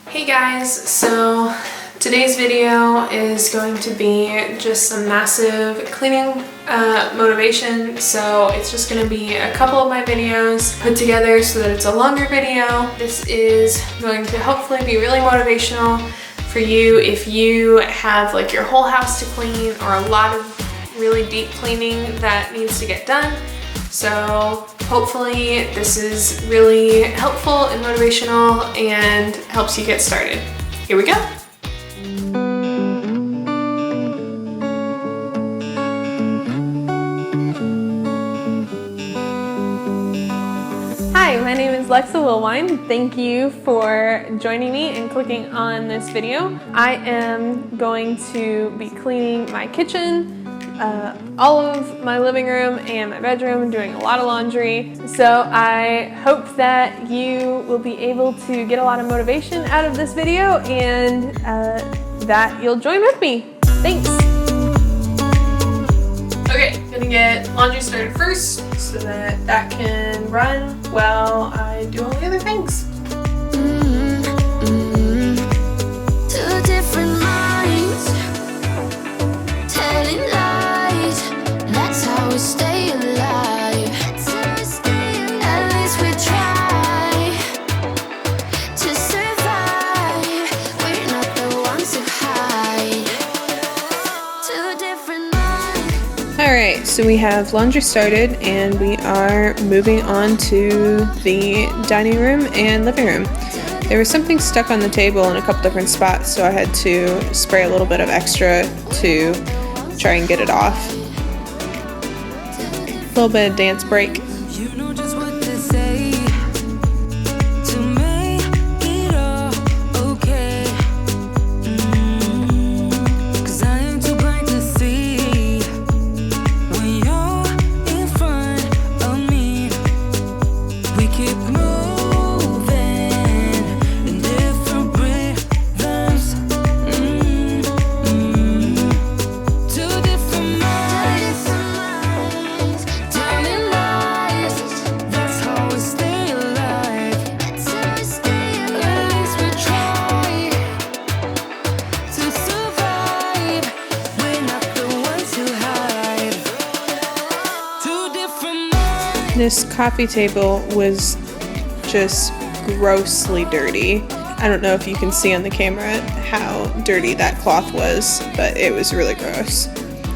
Hey guys, so today's video is going to be just some massive cleaning motivation. So it's just going to be a couple of my videos put together so that it's a longer video. This is going to hopefully be really motivational for you if you have like your whole house to clean or a lot of really deep cleaning that needs to get done. So hopefully this is really helpful and motivational and helps you get started. Here we go. Hi, my name is Lexa Wilwine. Thank you for joining me and clicking on this video. I am going to be cleaning my kitchen, all of my living room and my bedroom, doing a lot of laundry. So I hope that you will be able to get a lot of motivation out of this video and that you'll join with me. Thanks. Okay, gonna get laundry started first so that that can run while I do all the other things. Two different minds, telling lies. That's how we stay alive. At least we try to survive. We're not the ones who hide. Two different minds. Alright, so we have laundry started and we are moving on to the dining room and living room. There was something stuck on the table in a couple different spots, so I had to spray a little bit of extra to try and get it off. A little bit of dance break. You know just what to say to make it all okay. 'Cause I ain't too blind to see when you're in front of me. We keep moving in different rhythms. Two different minds, telling lies. That's how we stay alive. At least we try to survive. We're not the ones who hide. Two different minds. This coffee table was just grossly dirty. I don't know if you can see on the camera how dirty that cloth was, but it was really gross.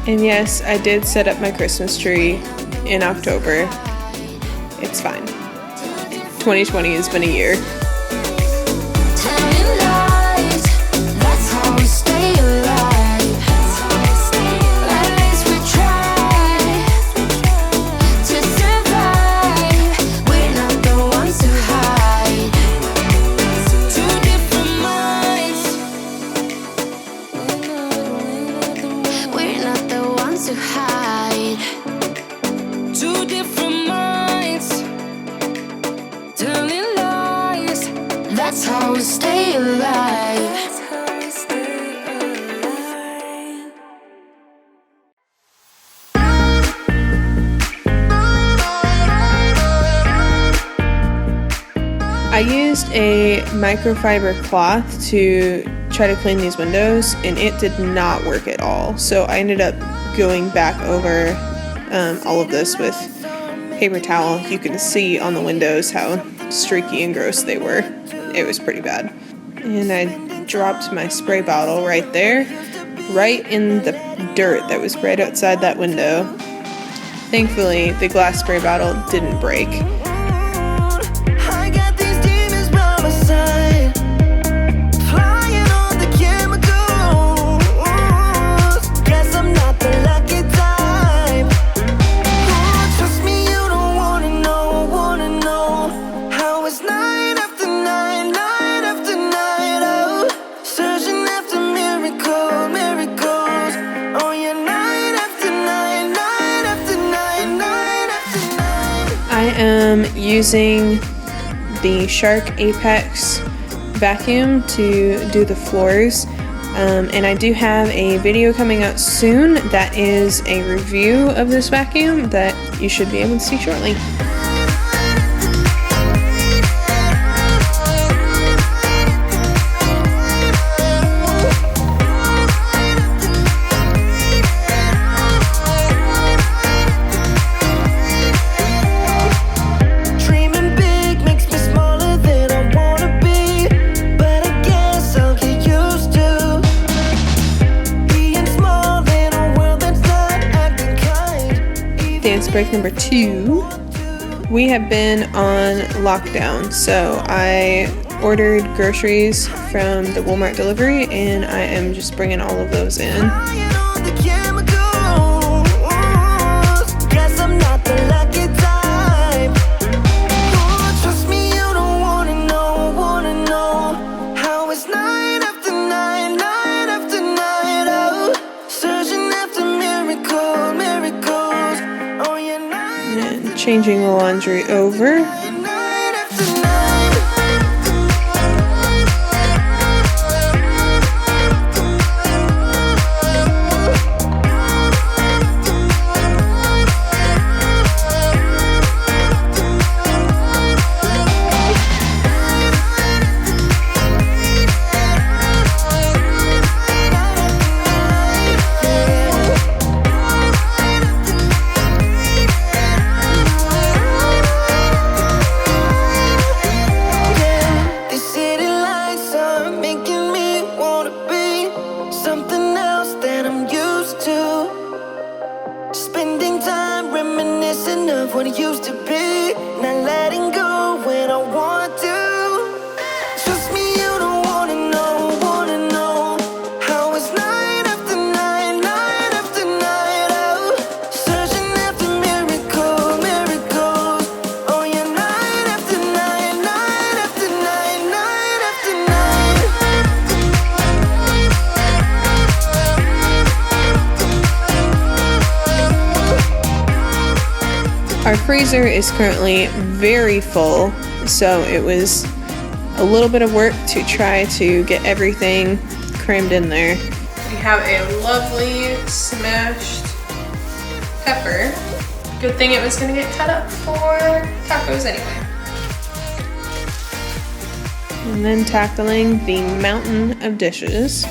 And yes, I did set up my Christmas tree in October. It's fine. 2020 has been a year. Telling lies, that's how we stay alive. At least we try to survive. We're not the ones who hide. Two different minds. We're not the ones who hide. Two different minds, telling lies. That's how we stay alive. That's how we stay alive. I used a microfiber cloth to try to clean these windows and it did not work at all. So I ended up going back over all of this with paper towel. You can see on the windows how streaky and gross they were. It was pretty bad. And I dropped my spray bottle right there, right in the dirt that was right outside that window. Thankfully, the glass spray bottle didn't break. I got these demons by my side, flying on the chemicals. Guess I'm not the lucky type. Oh, trust me, you don't wanna know how it's night after night, night after night. Oh, searching after miracles. Oh, yeah, night after night, night after night, night after night. I am using the Shark Apex vacuum to do the floors. And I do have a video coming out soon that is a review of this vacuum that you should be able to see shortly. is break number 2. We have been on lockdown, so I ordered groceries from the Walmart delivery and I am just bringing all of those in. Flying on the chemicals. Guess I'm not the lucky type. Oh, trust me, you don't wanna know how it's night after night, night after night. Oh, searching after miracles. Oh, yeah, night And changing the laundry over. night after night. What it used to be, not letting go when I want to. Trust me, you don't wanna know how it's night after night, night after night. Oh, searching after miracles. Oh, yeah, night after night, night after night, night after night. Our freezer is currently very full, so it was a little bit of work to try to get everything crammed in there. We have a lovely smashed pepper. Good thing it was gonna get cut up for tacos anyway. And then tackling the mountain of dishes.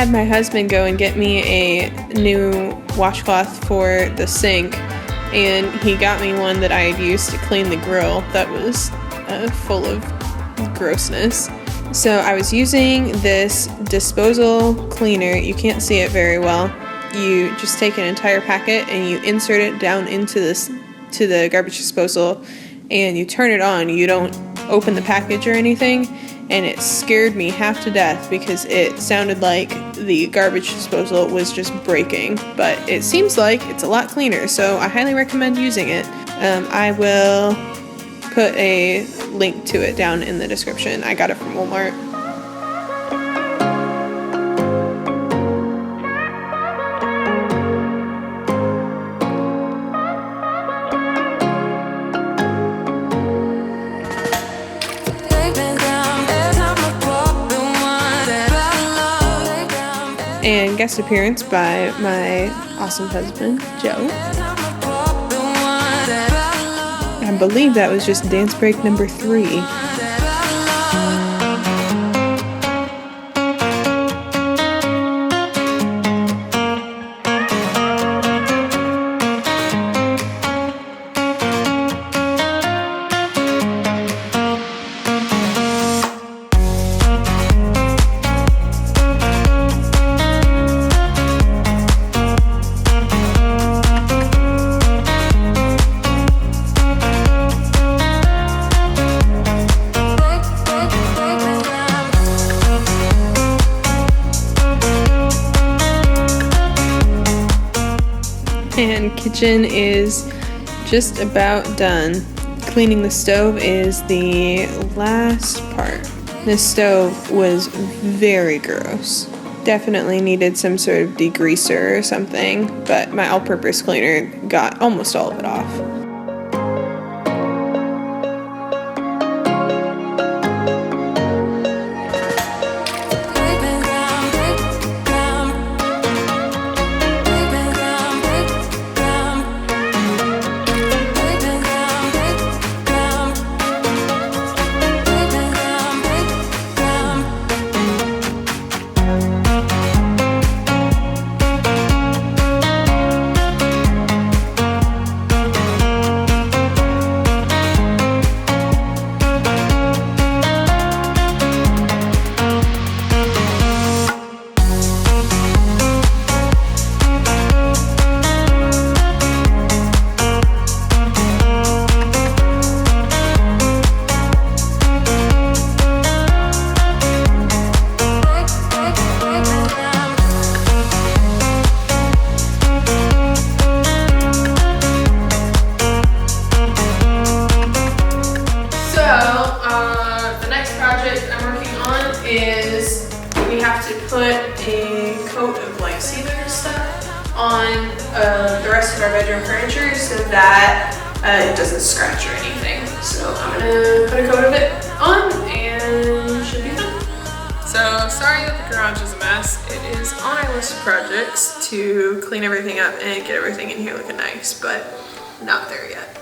had my husband go and get me a new washcloth for the sink, and he got me one that I had used to clean the grill that was full of grossness. So I was using this disposal cleaner. You can't see it very well. You just take an entire packet and you insert it down into the garbage disposal, and you turn it on. You don't open the package or anything, and it scared me half to death because it sounded like the garbage disposal was just breaking. But it seems like it's a lot cleaner, so I highly recommend using it. I will put a link to it down in the description. I got it from Walmart. And guest appearance by my awesome husband, Joe. I believe that was just dance break number 3. And kitchen is just about done. Cleaning the stove is the last part. This stove was very gross. Definitely needed some sort of degreaser or something, but my all-purpose cleaner got almost all of it off. Is we have to put a coat of like sealer stuff on the rest of our bedroom furniture so that it doesn't scratch or anything. So I'm gonna put a coat of it on and should be fun. So sorry that the garage is a mess. It is on our list of projects to clean everything up and get everything in here looking nice, but not there yet.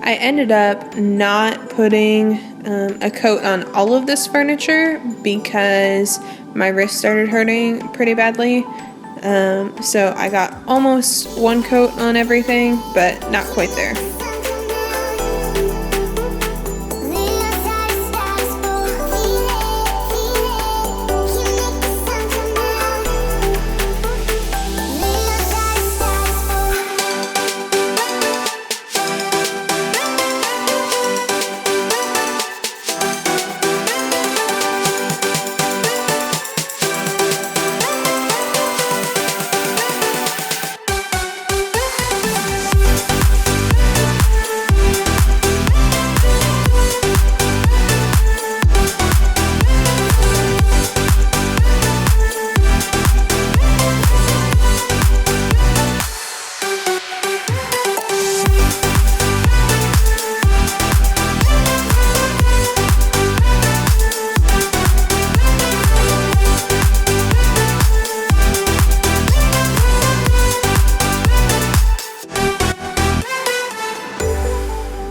I ended up not putting a coat on all of this furniture because my wrist started hurting pretty badly. So I got almost one coat on everything, but not quite there.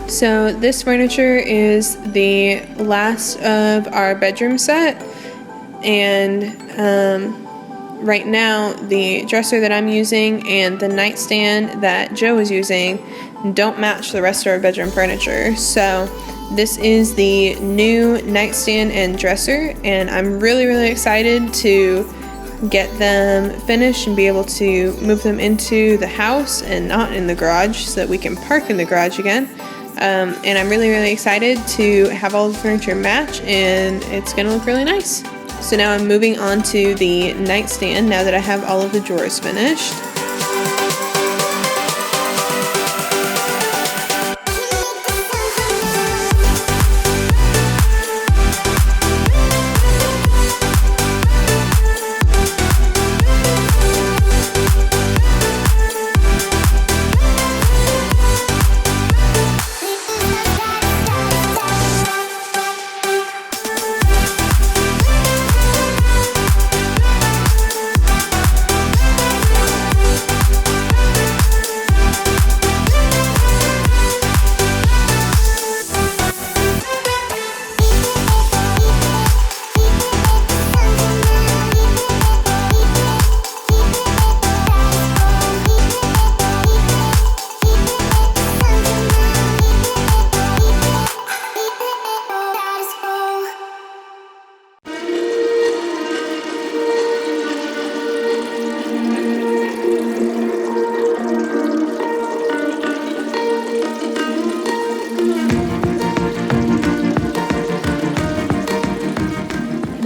So this furniture is the last of our bedroom set, and right now the dresser that I'm using and the nightstand that Joe is using don't match the rest of our bedroom furniture. So this is the new nightstand and dresser, and I'm really excited to get them finished and be able to move them into the house and not in the garage so that we can park in the garage again. And I'm really excited to have all the furniture match, and it's gonna look really nice. So now I'm moving on to the nightstand now that I have all of the drawers finished.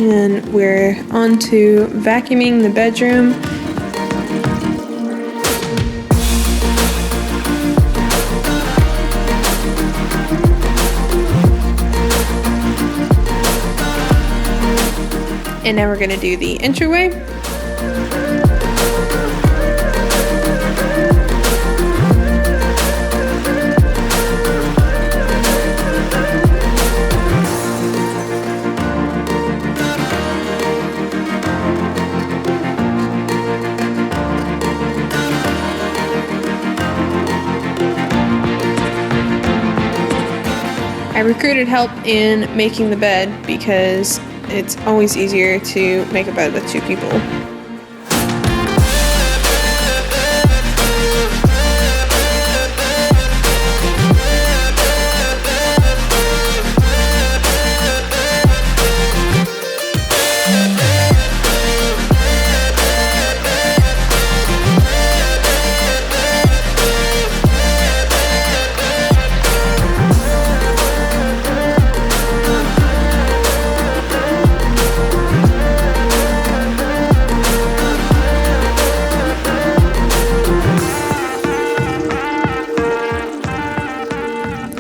And we're on to vacuuming the bedroom. And now we're going to do the entryway. I recruited help in making the bed because it's always easier to make a bed with two people.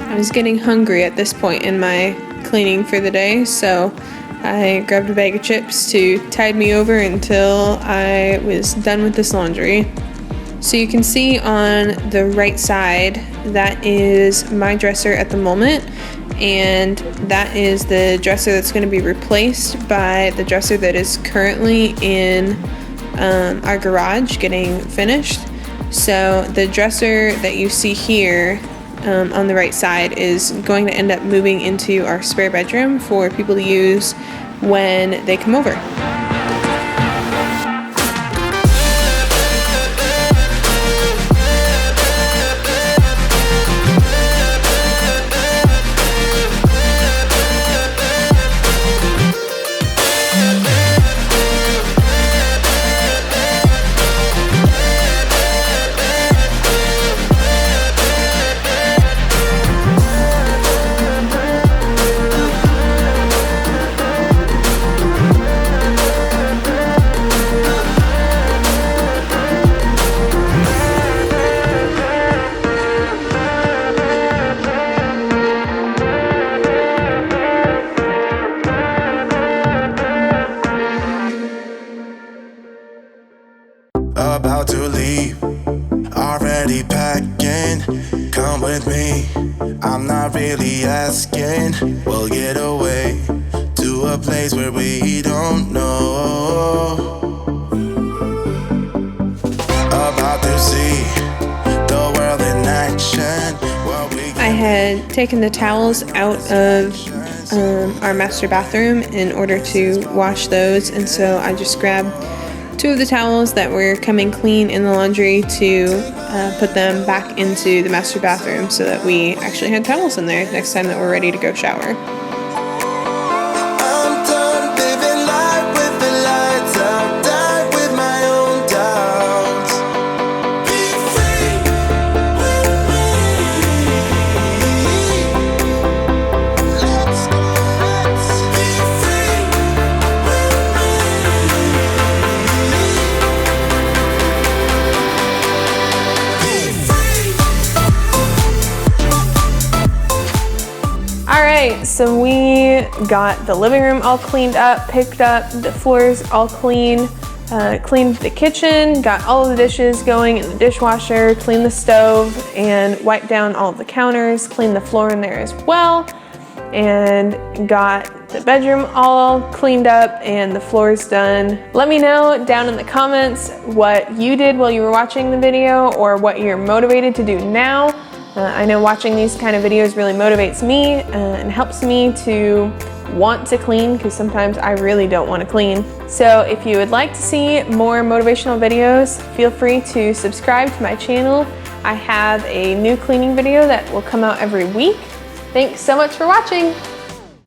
I was getting hungry at this point in my cleaning for the day, so I grabbed a bag of chips to tide me over until I was done with this laundry. So you can see on the right side, that is my dresser at the moment, and that is the dresser that's going to be replaced by the dresser that is currently in our garage getting finished. So the dresser that you see here on the right side is going to end up moving into our spare bedroom for people to use when they come over. About to leave, already packing. Come with me, I'm not really asking. We'll get away to a place where we don't know. About to see the world in action. I had taken the towels out of our master bathroom in order to wash those, and so I just grabbed two of the towels that were coming clean in the laundry to put them back into the master bathroom so that we actually had towels in there next time that we're ready to go shower. I'm done living life with the lights out, died with my own doubts. Be free with me. Let's be free with me. Alright, so we got the living room all cleaned up, picked up, the floors all clean, cleaned the kitchen, got all of the dishes going in the dishwasher, cleaned the stove, and wiped down all of the counters, cleaned the floor in there as well, and got the bedroom all cleaned up and the floors done. Let me know down in the comments what you did while you were watching the video or what you're motivated to do now. I know watching these kind of videos really motivates me and helps me to want to clean because sometimes I really don't want to clean. So if you would like to see more motivational videos, feel free to subscribe to my channel. I have a new cleaning video that will come out every week. Thanks so much for watching.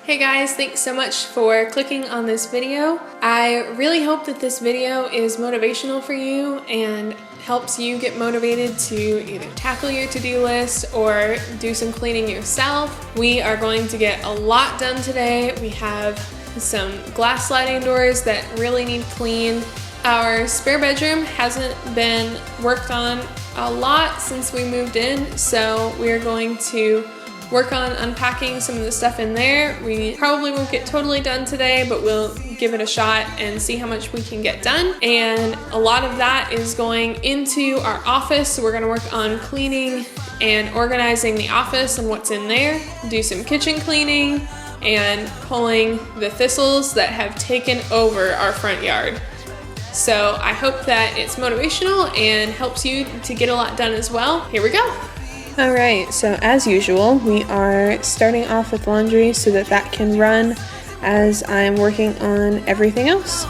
Hey guys, thanks so much for clicking on this video. I really hope that this video is motivational for you and helps you get motivated to either tackle your to-do list or do some cleaning yourself. We are going to get a lot done today. We have some glass sliding doors that really need cleaned. Our spare bedroom hasn't been worked on a lot since we moved in, so we're going to work on unpacking some of the stuff in there. We probably won't get totally done today, but we'll give it a shot and see how much we can get done. And a lot of that is going into our office. So we're gonna work on cleaning and organizing the office and what's in there, do some kitchen cleaning and pulling the thistles that have taken over our front yard. So I hope that it's motivational and helps you to get a lot done as well. Here we go. Alright, so as usual, we are starting off with laundry so that that can run as I'm working on everything else.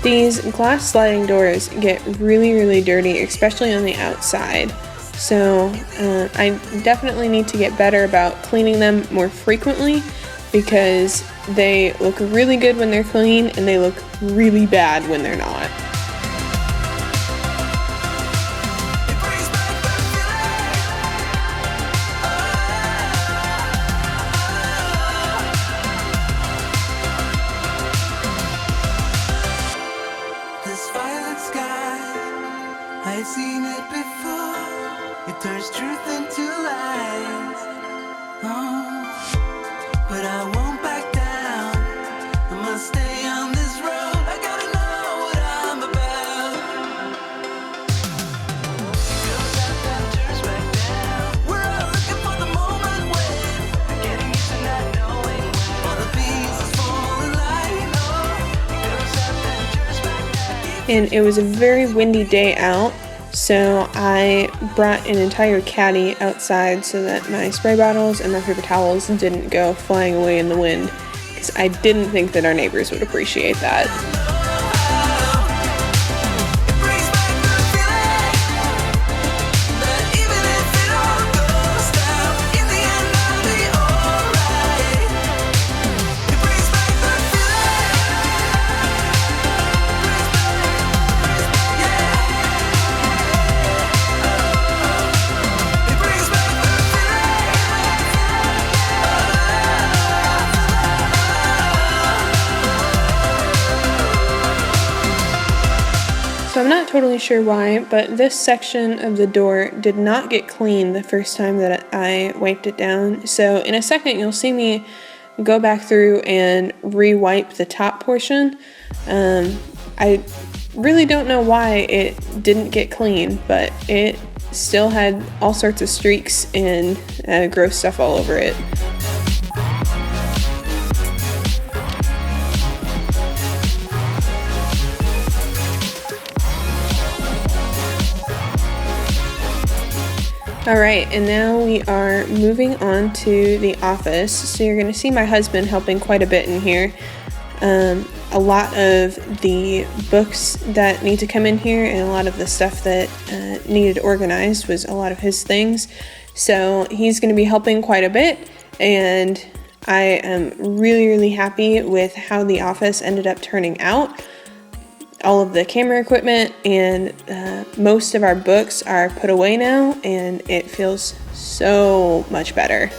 These glass sliding doors get really dirty, especially on the outside. So I definitely need to get better about cleaning them more frequently because they look really good when they're clean and they look really bad when they're not. This violet sky, I've seen it before. It turns truth into lies. Oh, but I won't back down. I must stay on this road. I gotta know what I'm about. It goes up and turns back down. We're all looking for the moment when we're getting used to not knowing when all the pieces fall in line. Oh, it goes up and turns back down. And it was a very windy day out. So I brought an entire caddy outside so that my spray bottles and my paper towels didn't go flying away in the wind because I didn't think that our neighbors would appreciate that. So I'm not totally sure why, but this section of the door did not get clean the first time that I wiped it down. So in a second you'll see me go back through and re-wipe the top portion. I really don't know why it didn't get clean, but it still had all sorts of streaks and gross stuff all over it. All right, and now we are moving on to the office. So you're going to see my husband helping quite a bit in here. A lot of the books that need to come in here and a lot of the stuff that needed organized was a lot of his things. So he's going to be helping quite a bit, and I am really, really happy with how the office ended up turning out. All of the camera equipment and most of our books are put away now, and it feels so much better.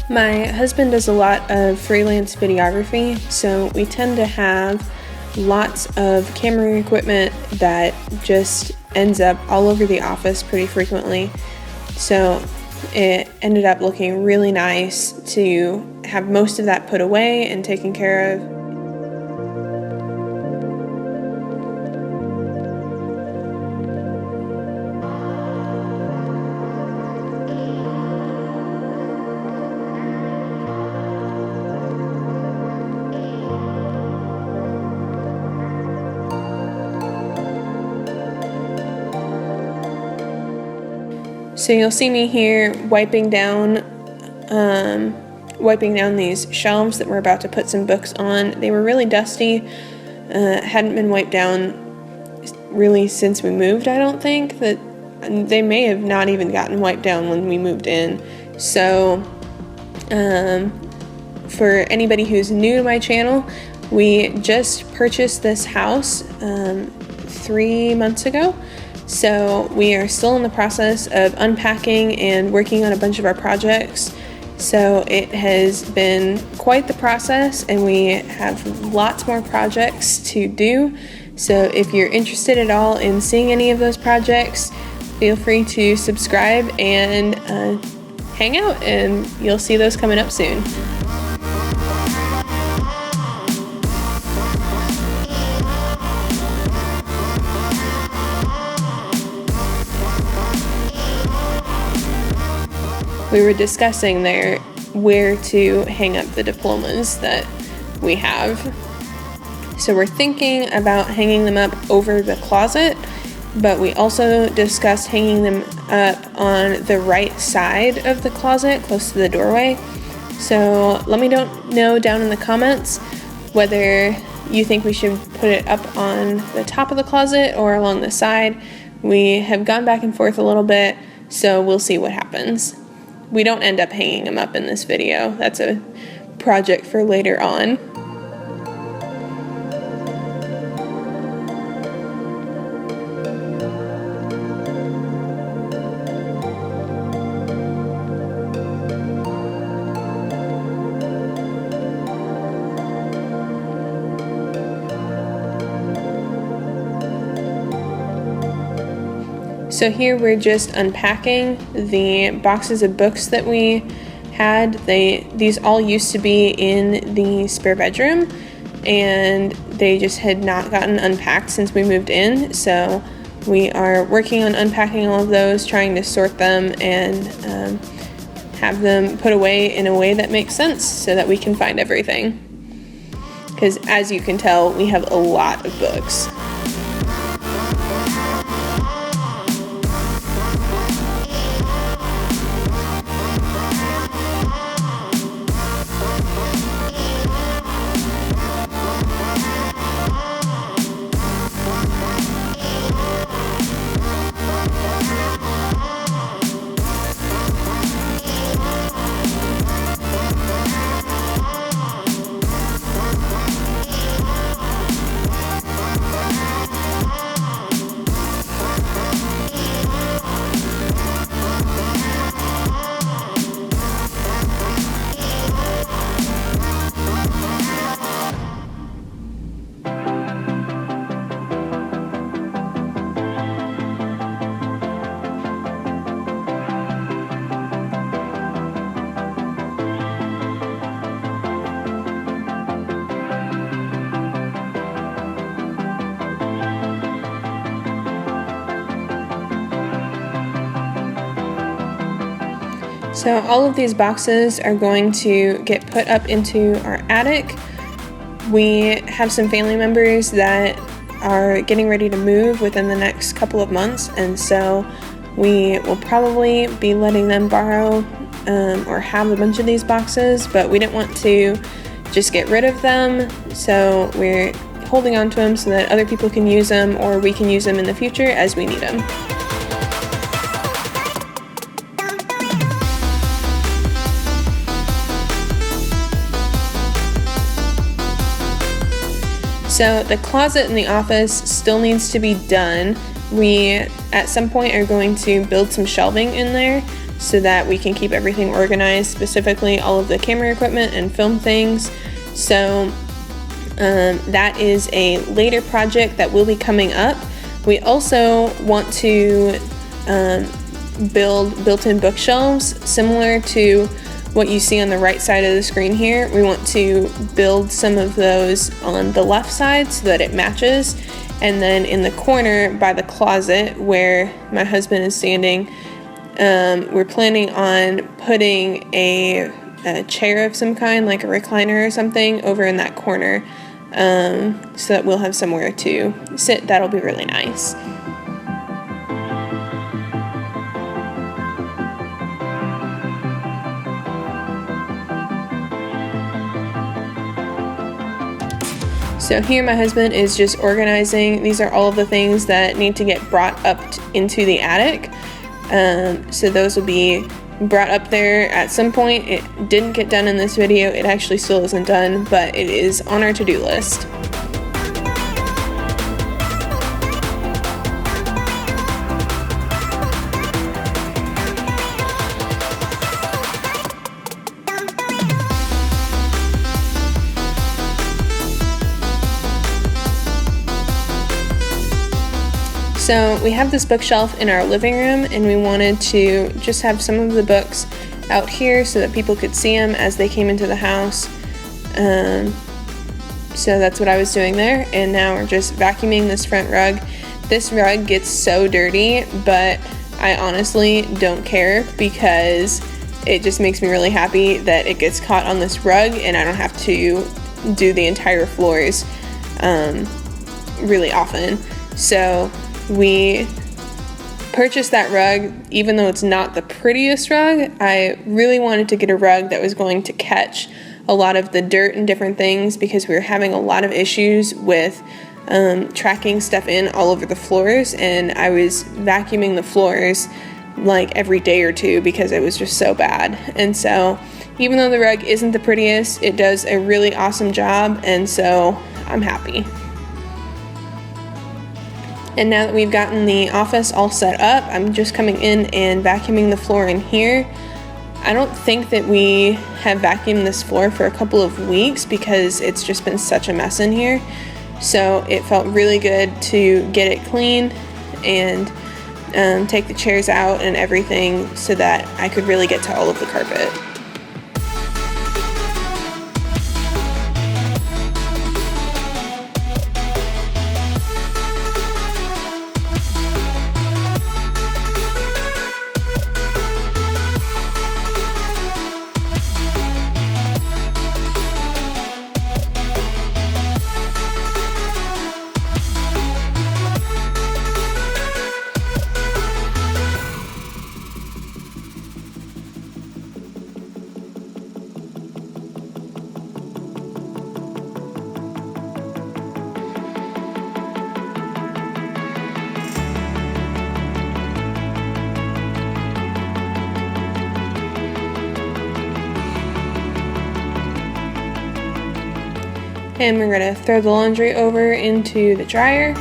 My husband does a lot of freelance videography, so we tend to have lots of camera equipment that just ends up all over the office pretty frequently. So it ended up looking really nice to have most of that put away and taken care of. So you'll see me here wiping down these shelves that we're about to put some books on. They were really dusty, hadn't been wiped down really since we moved, I don't think. That they may have not even gotten wiped down when we moved in. So for anybody who's new to my channel, we just purchased this house 3 months ago. So we are still in the process of unpacking and working on a bunch of our projects. So it has been quite the process, and we have lots more projects to do. So if you're interested at all in seeing any of those projects, feel free to subscribe and hang out, and you'll see those coming up soon. We were discussing there where to hang up the diplomas that we have. So we're thinking about hanging them up over the closet, but we also discussed hanging them up on the right side of the closet, close to the doorway. So let me know down in the comments whether you think we should put it up on the top of the closet or along the side. We have gone back and forth a little bit, so we'll see what happens. We don't end up hanging them up in this video. That's a project for later on. So here we're just unpacking the boxes of books that we had. These all used to be in the spare bedroom, and they just had not gotten unpacked since we moved in. So we are working on unpacking all of those, trying to sort them and have them put away in a way that makes sense so that we can find everything. Because as you can tell, we have a lot of books. So all of these boxes are going to get put up into our attic. We have some family members that are getting ready to move within the next couple of months, and so we will probably be letting them borrow or have a bunch of these boxes, but we didn't want to just get rid of them, so we're holding on to them so that other people can use them or we can use them in the future as we need them. So the closet in the office still needs to be done. We, at some point, are going to build some shelving in there so that we can keep everything organized, specifically all of the camera equipment and film things. So that is a later project that will be coming up. We also want to build built-in bookshelves similar to what you see on the right side of the screen here. We want to build some of those on the left side so that it matches. And then in the corner by the closet where my husband is standing, we're planning on putting a chair of some kind, like a recliner or something, over in that corner, so that we'll have somewhere to sit. That'll be really nice. So here my husband is just organizing. These are all of the things that need to get brought up into the attic. So those will be brought up there at some point. It didn't get done in this video. It actually still isn't done, but it is on our to-do list. So we have this bookshelf in our living room, and we wanted to just have some of the books out here so that people could see them as they came into the house. So that's what I was doing there, and now we're just vacuuming this front rug. This rug gets so dirty, but I honestly don't care because it just makes me really happy that it gets caught on this rug and I don't have to do the entire floors really often. So we purchased that rug, even though it's not the prettiest rug. I really wanted to get a rug that was going to catch a lot of the dirt and different things because we were having a lot of issues with tracking stuff in all over the floors, and I was vacuuming the floors like every day or two because it was just so bad. And so even though the rug isn't the prettiest, it does a really awesome job, and so I'm happy. And now that we've gotten the office all set up, I'm just coming in and vacuuming the floor in here. I don't think that we have vacuumed this floor for a couple of weeks because it's just been such a mess in here. So it felt really good to get it clean and take the chairs out and everything so that I could really get to all of the carpet. And we're gonna throw the laundry over into the dryer.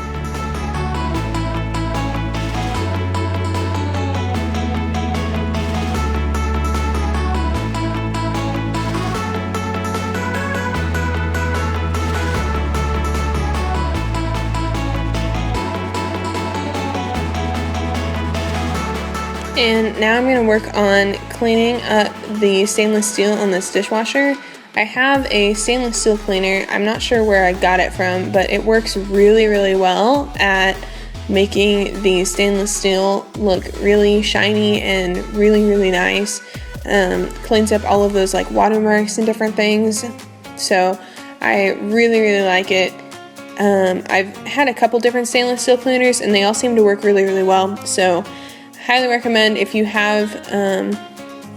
And now I'm gonna work on cleaning up the stainless steel on this dishwasher. I have a stainless steel cleaner. I'm not sure where I got it from, but it works really, really well at making the stainless steel look really shiny and really, really nice. cleans up all of those like watermarks and different things. So I really like it. I've had a couple different stainless steel cleaners and they all seem to work really well. So highly recommend, if you have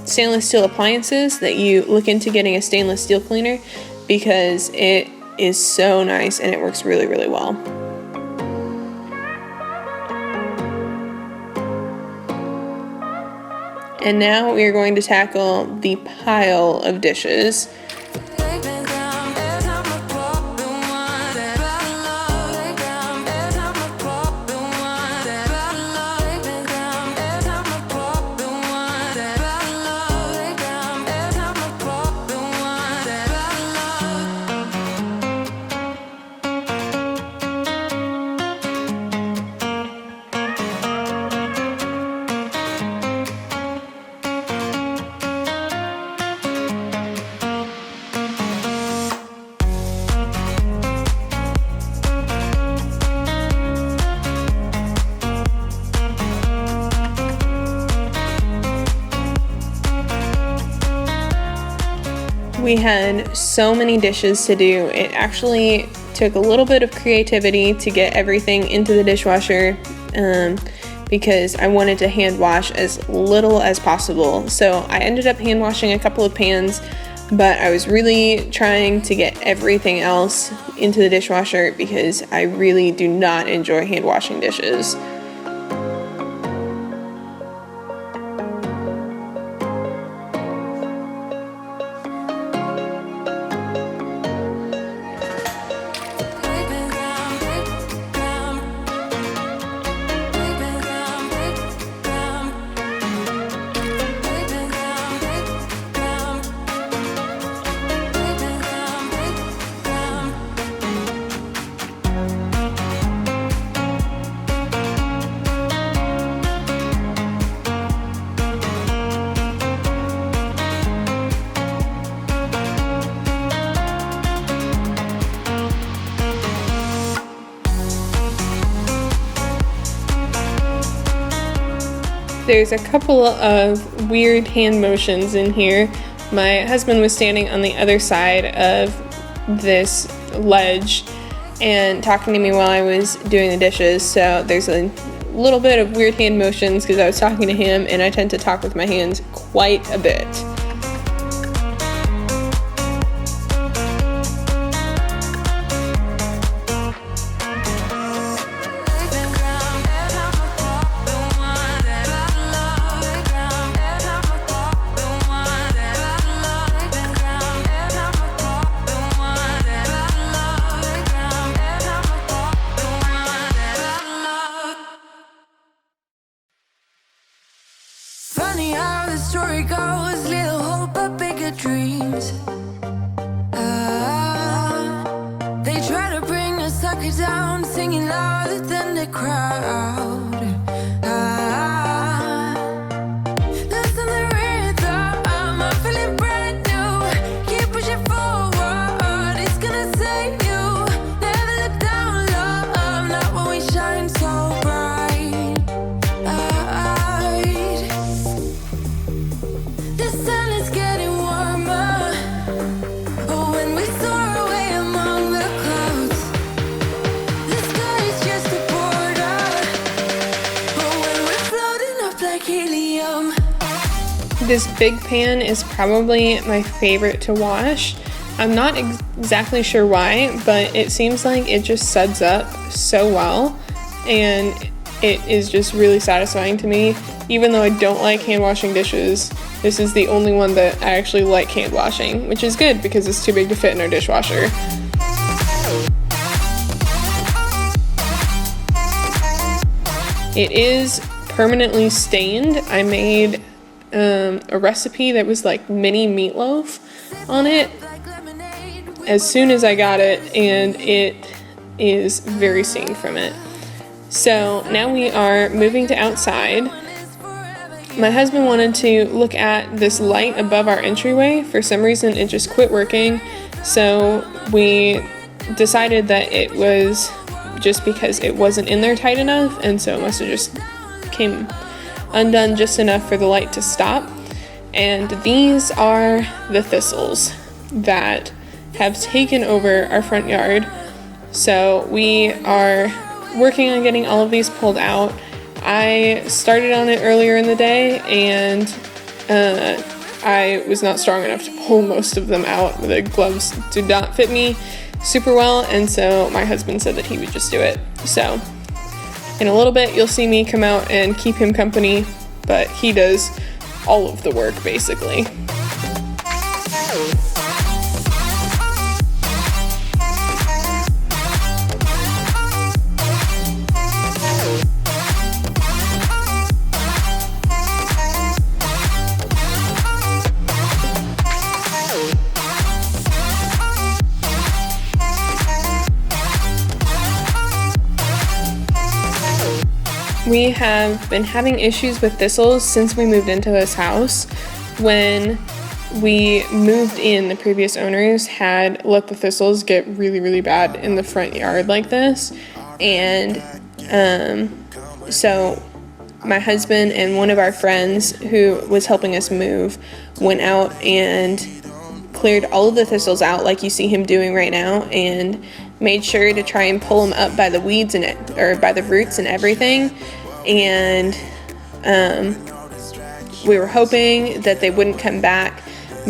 stainless steel appliances, that you look into getting a stainless steel cleaner, because it is so nice and it works really well. And now we are going to tackle the pile of dishes. We had so many dishes to do. It actually took a little bit of creativity to get everything into the dishwasher, because I wanted to hand wash as little as possible. So I ended up hand washing a couple of pans, but I was really trying to get everything else into the dishwasher because I really do not enjoy hand washing dishes. There's a couple of weird hand motions in here. My husband was standing on the other side of this ledge and talking to me while I was doing the dishes, so there's a little bit of weird hand motions because I was talking to him, and I tend to talk with my hands quite a bit. Funny how the story goes, little hope but bigger dreams. They try to bring a sucker down, singing louder than the crowd. Listen the rhythm, I'm feeling brand new. Keep pushing forward, it's gonna save you. Never look down, love, not when we shine so bright. The sun is getting warmer. Oh, when we soar away among the clouds. The sky is just a border. Oh, when we're floating up like helium. This big pan is probably my favorite to wash. I'm not exactly sure why, but it seems like it just suds up so well, and it is just really satisfying to me. Even though I don't like hand washing dishes, this is the only one that I actually like hand washing, which is good because it's too big to fit in our dishwasher. It is permanently stained. I made a recipe that was like mini meatloaf on it as soon as I got it, and it is very stained from it. So now we are moving to outside. My husband wanted to look at this light above our entryway. For some reason it just quit working, so we decided that it was just because it wasn't in there tight enough, and so it must have just came undone just enough for the light to stop. And these are the thistles that have taken over our front yard. So we are working on getting all of these pulled out. I started on it earlier in the day, and I was not strong enough to pull most of them out. The gloves did not fit me super well, and so my husband said that he would just do it. So in a little bit, you'll see me come out and keep him company, but he does all of the work basically. We have been having issues with thistles since we moved into this house. When we moved in, the previous owners had let the thistles get really, really bad in the front yard like this. And so my husband and one of our friends who was helping us move went out and cleared all of the thistles out like you see him doing right now, and made sure to try and pull them up by the weeds or by the roots and everything. And we were hoping that they wouldn't come back,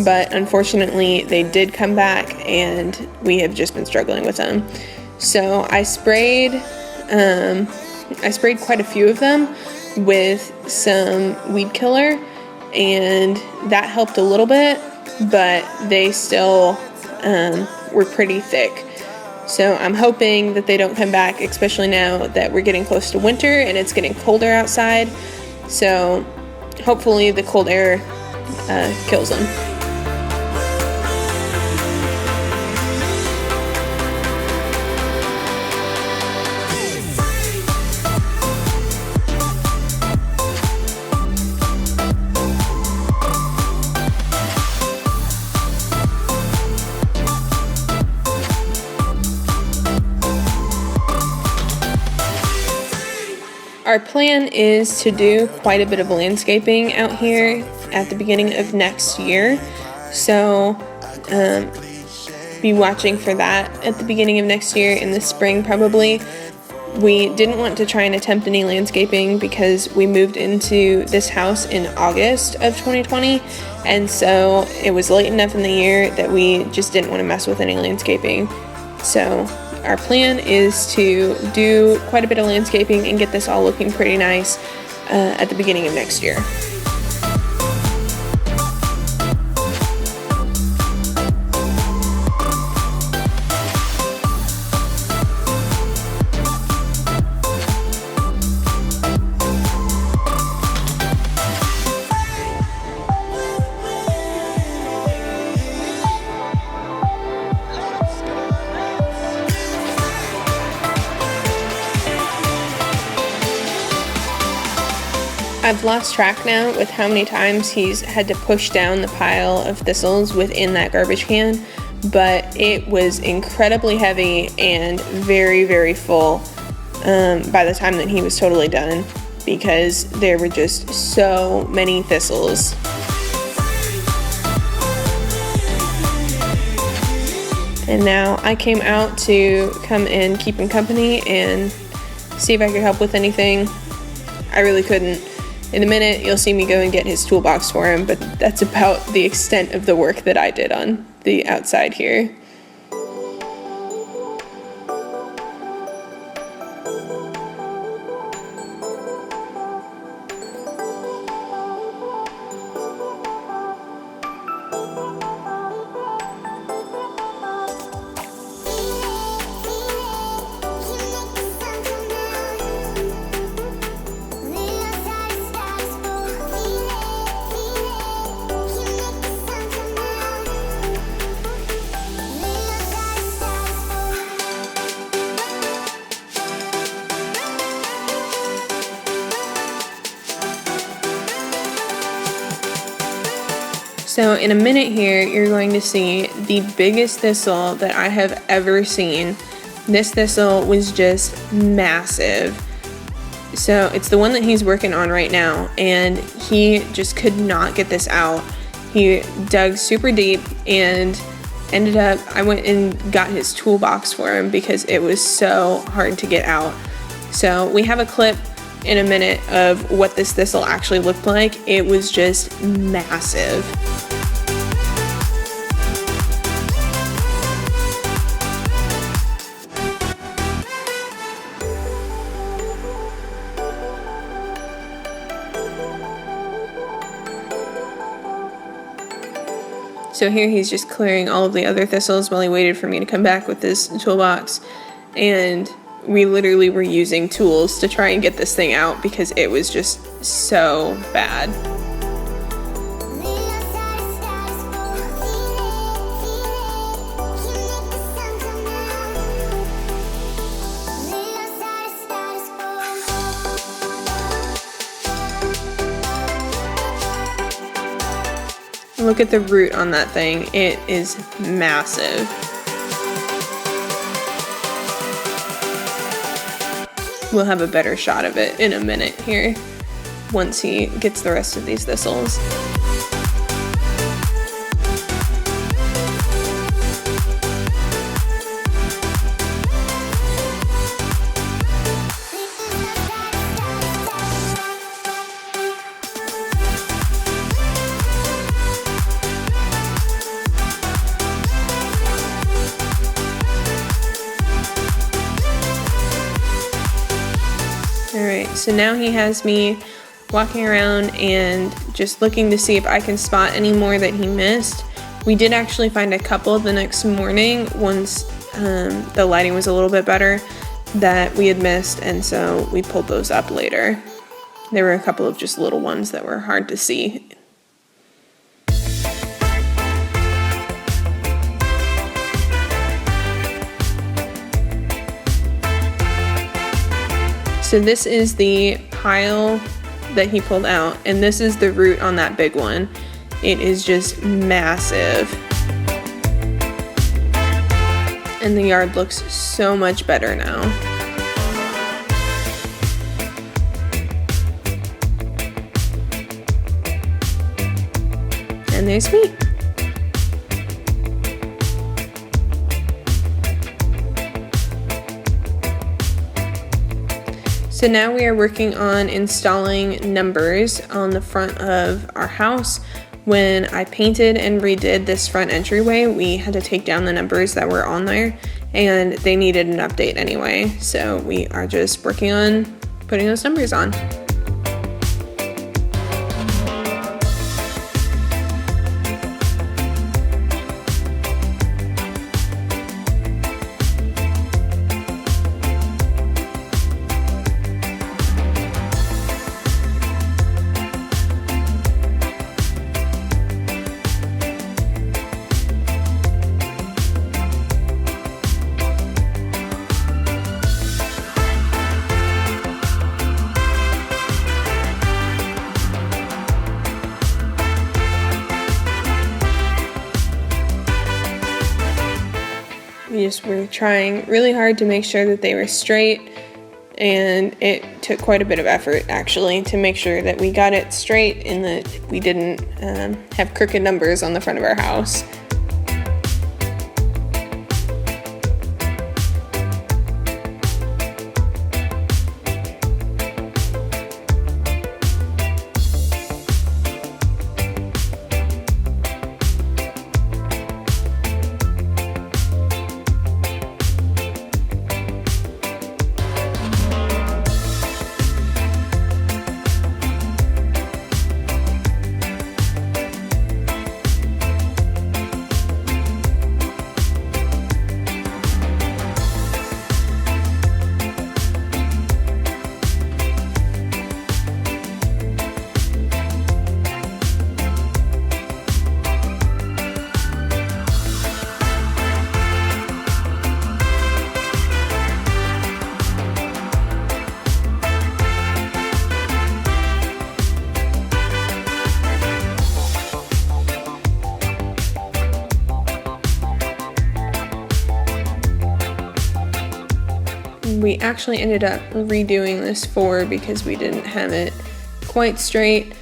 but unfortunately they did come back, and we have just been struggling with them. So I sprayed quite a few of them with some weed killer, and that helped a little bit, but they still were pretty thick. So I'm hoping that they don't come back, especially now that we're getting close to winter and it's getting colder outside. So hopefully the cold air kills them. Our plan is to do quite a bit of landscaping out here at the beginning of next year. So be watching for that at the beginning of next year, in the spring probably. We didn't want to try and attempt any landscaping because we moved into this house in August of 2020, and so it was late enough in the year that we just didn't want to mess with any landscaping. So our plan is to do quite a bit of landscaping and get this all looking pretty nice at the beginning of next year. I've lost track now with how many times he's had to push down the pile of thistles within that garbage can, but it was incredibly heavy and very, very full by the time that he was totally done, because there were just so many thistles. And now I came out to come and keep him company and see if I could help with anything. I really couldn't. In a minute, you'll see me go and get his toolbox for him, but that's about the extent of the work that I did on the outside here. So in a minute here, you're going to see the biggest thistle that I have ever seen. This thistle was just massive. So it's the one that he's working on right now, and he just could not get this out. He dug super deep and ended up, I went and got his toolbox for him because it was so hard to get out. So we have a clip in a minute of what this thistle actually looked like. It was just massive. So here he's just clearing all of the other thistles while he waited for me to come back with this toolbox. And we literally were using tools to try and get this thing out because it was just so bad. Look at the root on that thing. It is massive. We'll have a better shot of it in a minute here once he gets the rest of these thistles. Alright, so now he has me walking around and just looking to see if I can spot any more that he missed. We did actually find a couple the next morning once the lighting was a little bit better that we had missed, and so we pulled those up later. There were a couple of just little ones that were hard to see. So this is the pile that he pulled out, and this is the root on that big one. It is just massive. And the yard looks so much better now. And there's me. So now we are working on installing numbers on the front of our house. When I painted and redid this front entryway, we had to take down the numbers that were on there, and they needed an update anyway. So we are just working on putting those numbers on. We just were trying really hard to make sure that they were straight, and it took quite a bit of effort actually to make sure that we got it straight and that we didn't have crooked numbers on the front of our house. We actually ended up redoing this 4 because we didn't have it quite straight,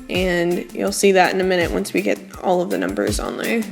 and you'll see that in a minute once we get all of the numbers on there.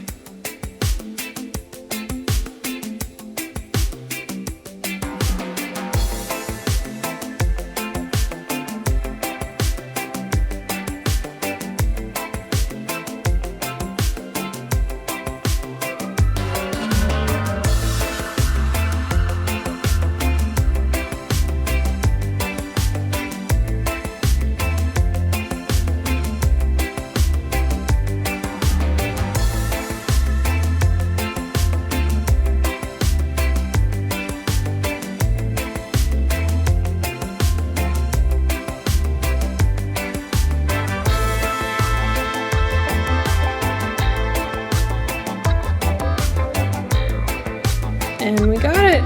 And we got it.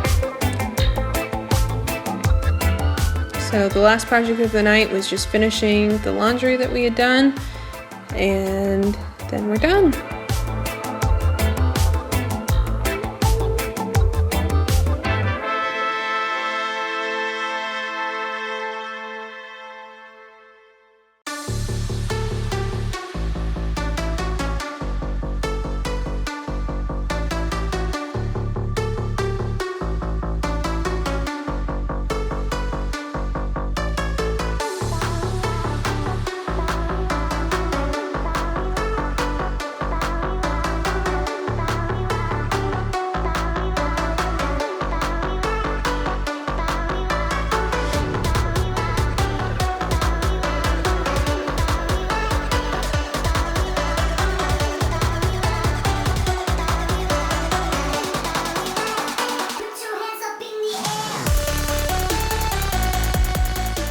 So the last project of the night was just finishing the laundry that we had done, and then we're done.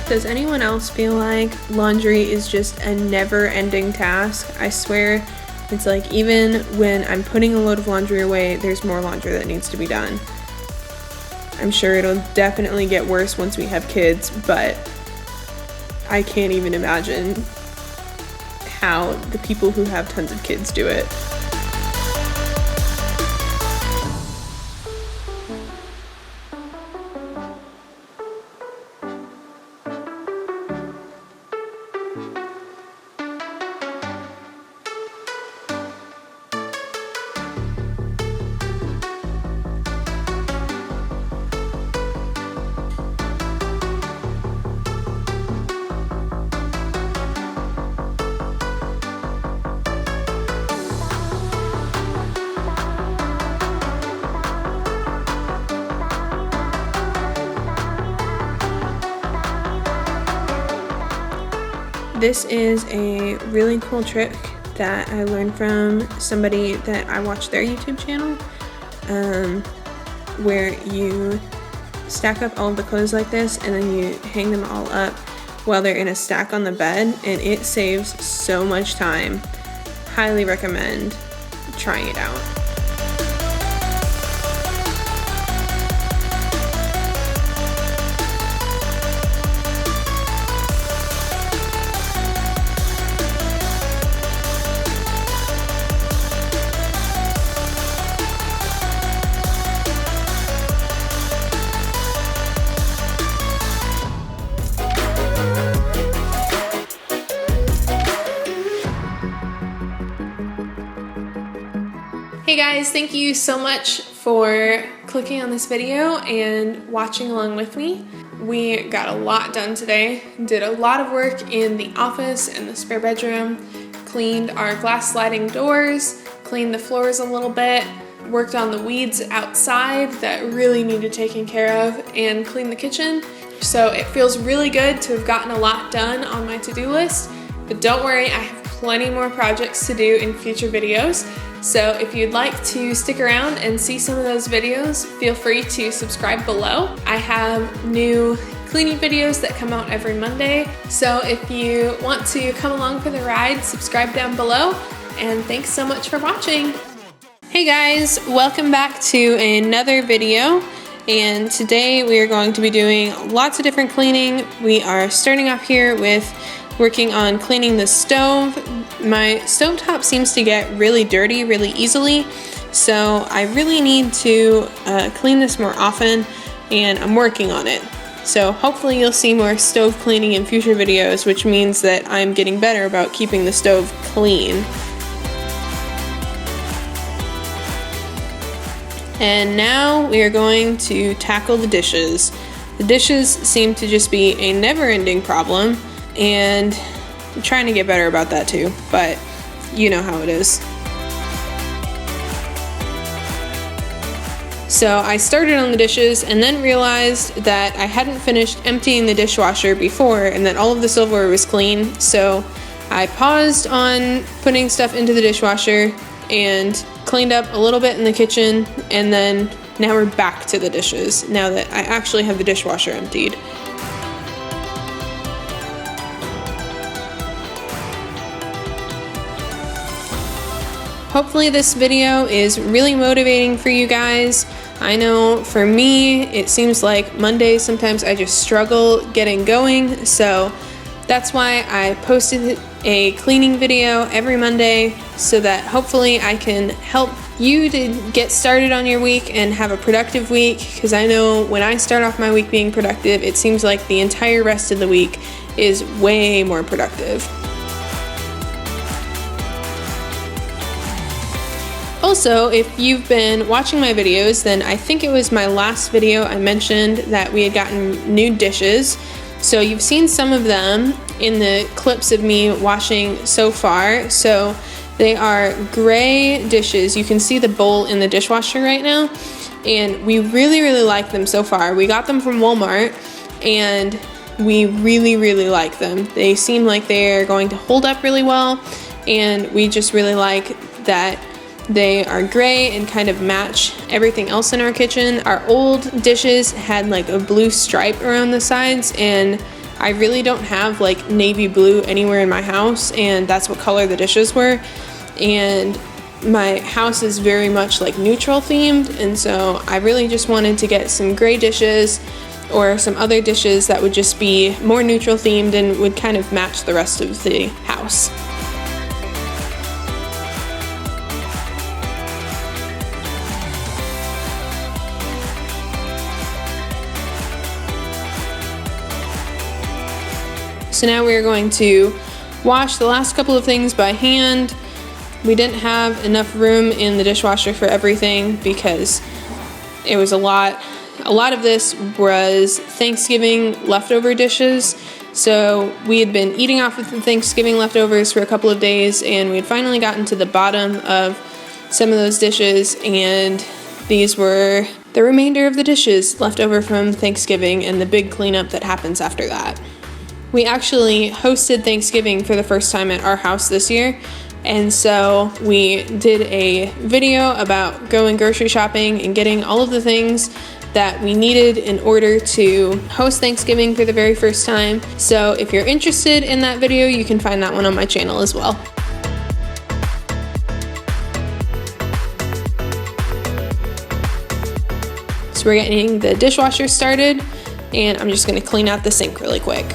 Does anyone else feel like laundry is just a never-ending task? I swear, it's like even when I'm putting a load of laundry away, there's more laundry that needs to be done. I'm sure it'll definitely get worse once we have kids, but I can't even imagine how the people who have tons of kids do it. This is a really cool trick that I learned from somebody that I watched their YouTube channel, where you stack up all of the clothes like this and then you hang them all up while they're in a stack on the bed, and it saves so much time. Highly recommend trying it out. Hey guys, thank you so much for clicking on this video and watching along with me. We got a lot done today, did a lot of work in the office and the spare bedroom, cleaned our glass sliding doors, cleaned the floors a little bit, worked on the weeds outside that really needed taken care of, and cleaned the kitchen. So it feels really good to have gotten a lot done on my to-do list, but don't worry, I have plenty more projects to do in future videos. So if you'd like to stick around and see some of those videos, feel free to subscribe below. I have new cleaning videos that come out every Monday. So if you want to come along for the ride, subscribe down below, and thanks so much for watching. Hey guys, welcome back to another video. And today we are going to be doing lots of different cleaning. We are starting off here with working on cleaning the stove. My stovetop seems to get really dirty really easily, so I really need to clean this more often, and I'm working on it. So hopefully you'll see more stove cleaning in future videos, which means that I'm getting better about keeping the stove clean. And now we are going to tackle the dishes. The dishes seem to just be a never-ending problem, and I'm trying to get better about that too, but you know how it is. So I started on the dishes and then realized that I hadn't finished emptying the dishwasher before and that all of the silverware was clean. So I paused on putting stuff into the dishwasher and cleaned up a little bit in the kitchen, and then now we're back to the dishes now that I actually have the dishwasher emptied. Hopefully this video is really motivating for you guys. I know for me, it seems like Mondays sometimes I just struggle getting going, so that's why I posted a cleaning video every Monday so that hopefully I can help you to get started on your week and have a productive week, because I know when I start off my week being productive, it seems like the entire rest of the week is way more productive. Also, if you've been watching my videos, then I think it was my last video I mentioned that we had gotten new dishes. So you've seen some of them in the clips of me washing so far. So they are gray dishes. You can see the bowl in the dishwasher right now, and we really like them so far. We got them from Walmart and we really like them. They seem like they're going to hold up really well, and we just really like that they are gray and kind of match everything else in our kitchen. Our old dishes had like a blue stripe around the sides, and I really don't have like navy blue anywhere in my house, and that's what color the dishes were. And my house is very much like neutral themed, and so I really just wanted to get some gray dishes or some other dishes that would just be more neutral themed and would kind of match the rest of the house. So now we're going to wash the last couple of things by hand. We didn't have enough room in the dishwasher for everything because it was a lot. A lot of this was Thanksgiving leftover dishes. So we had been eating off of the Thanksgiving leftovers for a couple of days, and we had finally gotten to the bottom of some of those dishes, and these were the remainder of the dishes left over from Thanksgiving and the big cleanup that happens after that. We actually hosted Thanksgiving for the first time at our house this year, and so we did a video about going grocery shopping and getting all of the things that we needed in order to host Thanksgiving for the very first time. So if you're interested in that video, you can find that one on my channel as well. So we're getting the dishwasher started, and I'm just gonna clean out the sink really quick.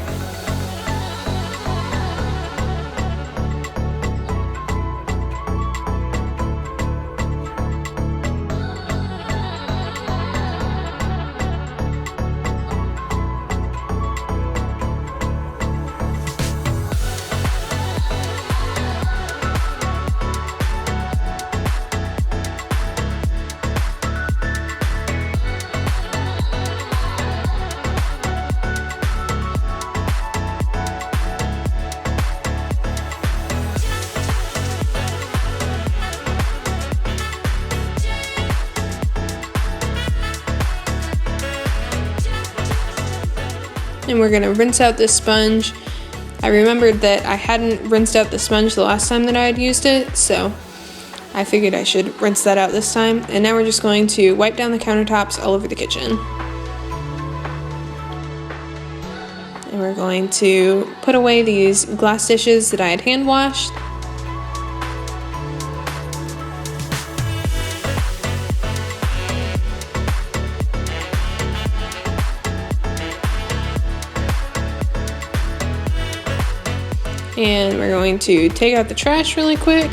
And we're gonna rinse out this sponge. I remembered that I hadn't rinsed out the sponge the last time that I had used it, so I figured I should rinse that out this time. And now we're just going to wipe down the countertops all over the kitchen. And we're going to put away these glass dishes that I had hand washed. And we're going to take out the trash really quick.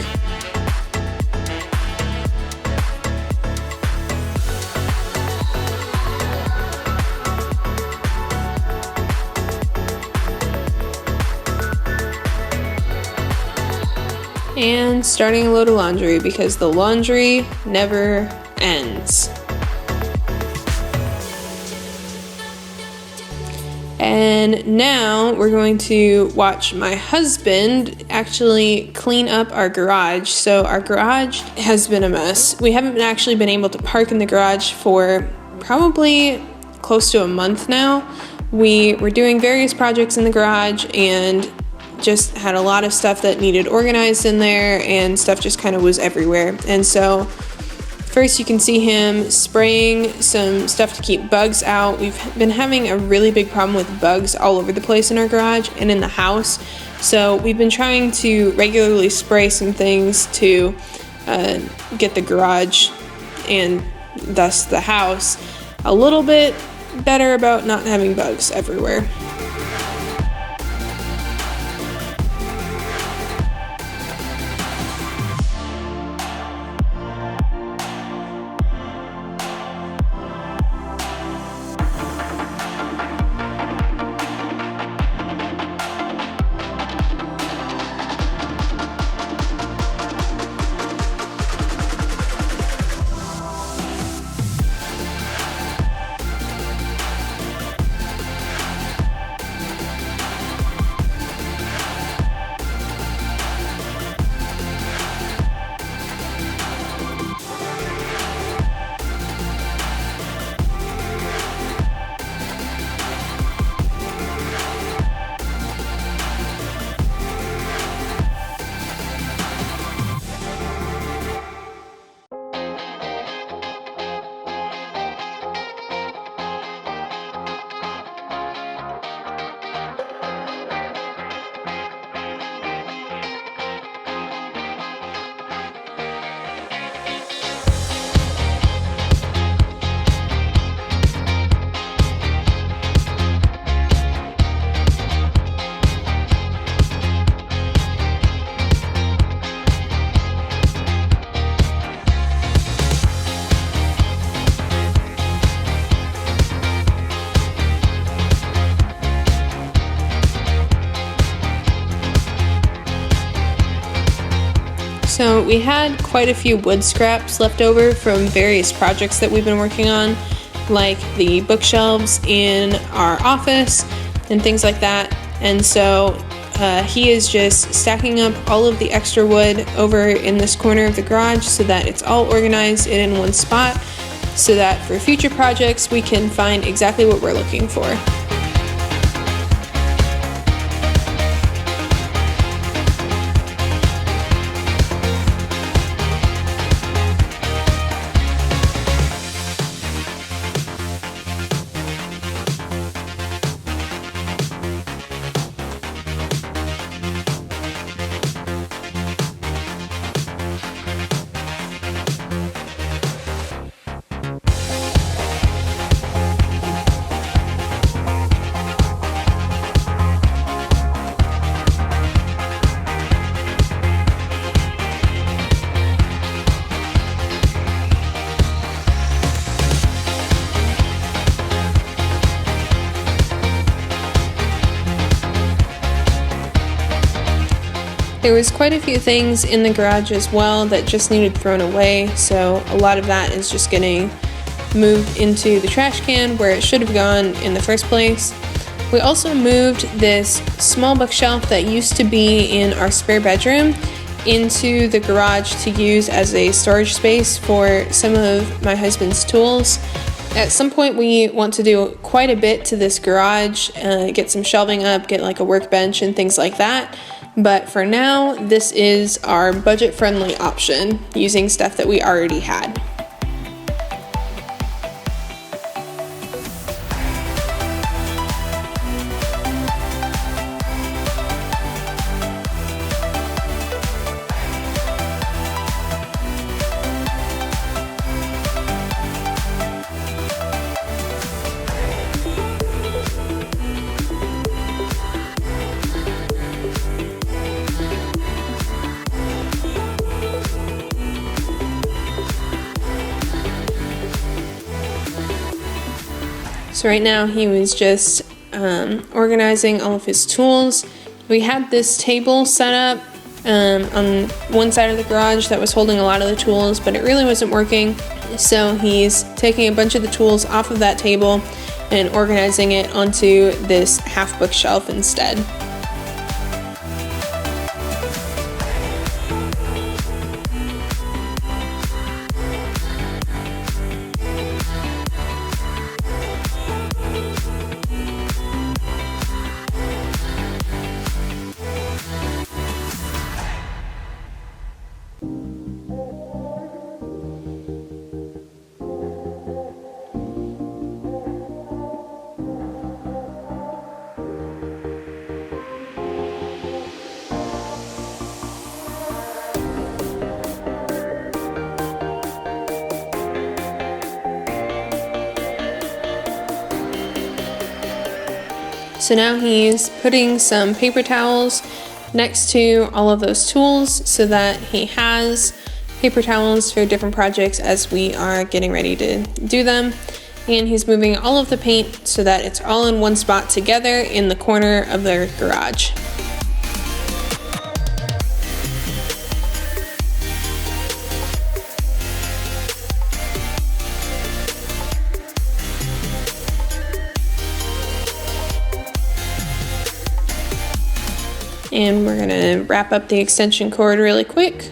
and starting a load of laundry because the laundry never ends. And now we're going to watch my husband actually clean up our garage. So our garage has been a mess. We haven't actually been able to park in the garage for probably close to a month now. We were doing various projects in the garage and just had a lot of stuff that needed organized in there, and stuff just kind of was everywhere. And so first you can see him spraying some stuff to keep bugs out. We've been having a really big problem with bugs all over the place in our garage and in the house. So we've been trying to regularly spray some things to get the garage and thus the house a little bit better about not having bugs everywhere. So we had quite a few wood scraps left over from various projects that we've been working on, like the bookshelves in our office and things like that. And so he is just stacking up all of the extra wood over in this corner of the garage so that it's all organized and in one spot, so that for future projects we can find exactly what we're looking for. There was quite a few things in the garage as well that just needed thrown away, so a lot of that is just getting moved into the trash can where it should have gone in the first place. We also moved this small bookshelf that used to be in our spare bedroom into the garage to use as a storage space for some of my husband's tools. At some point we want to do quite a bit to this garage, get some shelving up, get like a workbench and things like that. But for now, this is our budget-friendly option, using stuff that we already had. So right now he was just organizing all of his tools. We had this table set up on one side of the garage that was holding a lot of the tools, but it really wasn't working. So he's taking a bunch of the tools off of that table and organizing it onto this half bookshelf instead. So now he's putting some paper towels next to all of those tools so that he has paper towels for different projects as we are getting ready to do them. And he's moving all of the paint so that it's all in one spot together in the corner of their garage. And we're gonna wrap up the extension cord really quick.